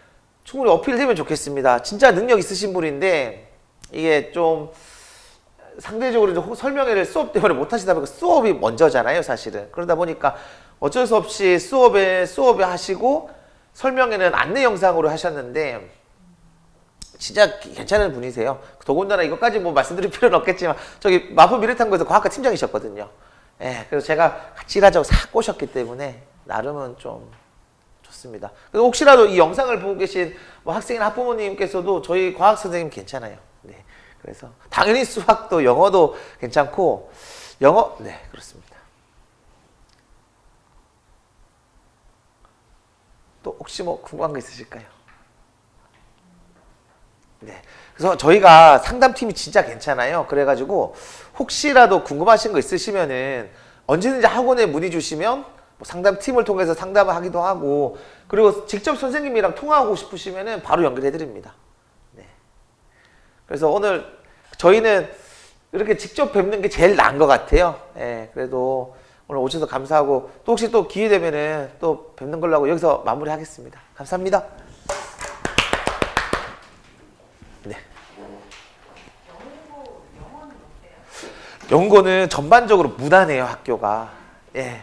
Speaker 6: 충분히 어필되면 좋겠습니다. 진짜 능력 있으신 분인데 이게 좀 상대적으로 이제 설명회를 수업 때문에 못 하시다 보니까 수업이 먼저잖아요, 사실은. 그러다 보니까 어쩔 수 없이 수업에 하시고 설명회는 안내 영상으로 하셨는데 진짜 괜찮은 분이세요. 더군다나 이것까지 뭐 말씀드릴 필요는 없겠지만 저기 마포 미래탐구에서 과학과 팀장이셨거든요. 예, 그래서 제가 같이 일하자고 싹 꼬셨기 때문에 나름은 좀 좋습니다. 그래서 혹시라도 이 영상을 보고 계신 뭐 학생이나 학부모님께서도 저희 과학 선생님 괜찮아요. 네, 그래서 당연히 수학도 영어도 괜찮고 영어 네 그렇습니다. 또 혹시 뭐 궁금한 거 있으실까요? 네. 그래서 저희가 상담팀이 진짜 괜찮아요. 그래가지고 혹시라도 궁금하신 거 있으시면은 언제든지 학원에 문의 주시면 뭐 상담팀을 통해서 상담을 하기도 하고 그리고 직접 선생님이랑 통화하고 싶으시면은 바로 연결해 드립니다. 네. 그래서 오늘 저희는 이렇게 직접 뵙는 게 제일 나은 것 같아요. 네. 그래도 오늘 오셔서 감사하고 또 혹시 또 기회 되면은 또 뵙는 걸로 하고 여기서 마무리하겠습니다. 감사합니다. 네. 영어는 전반적으로 무난해요, 학교가. 예,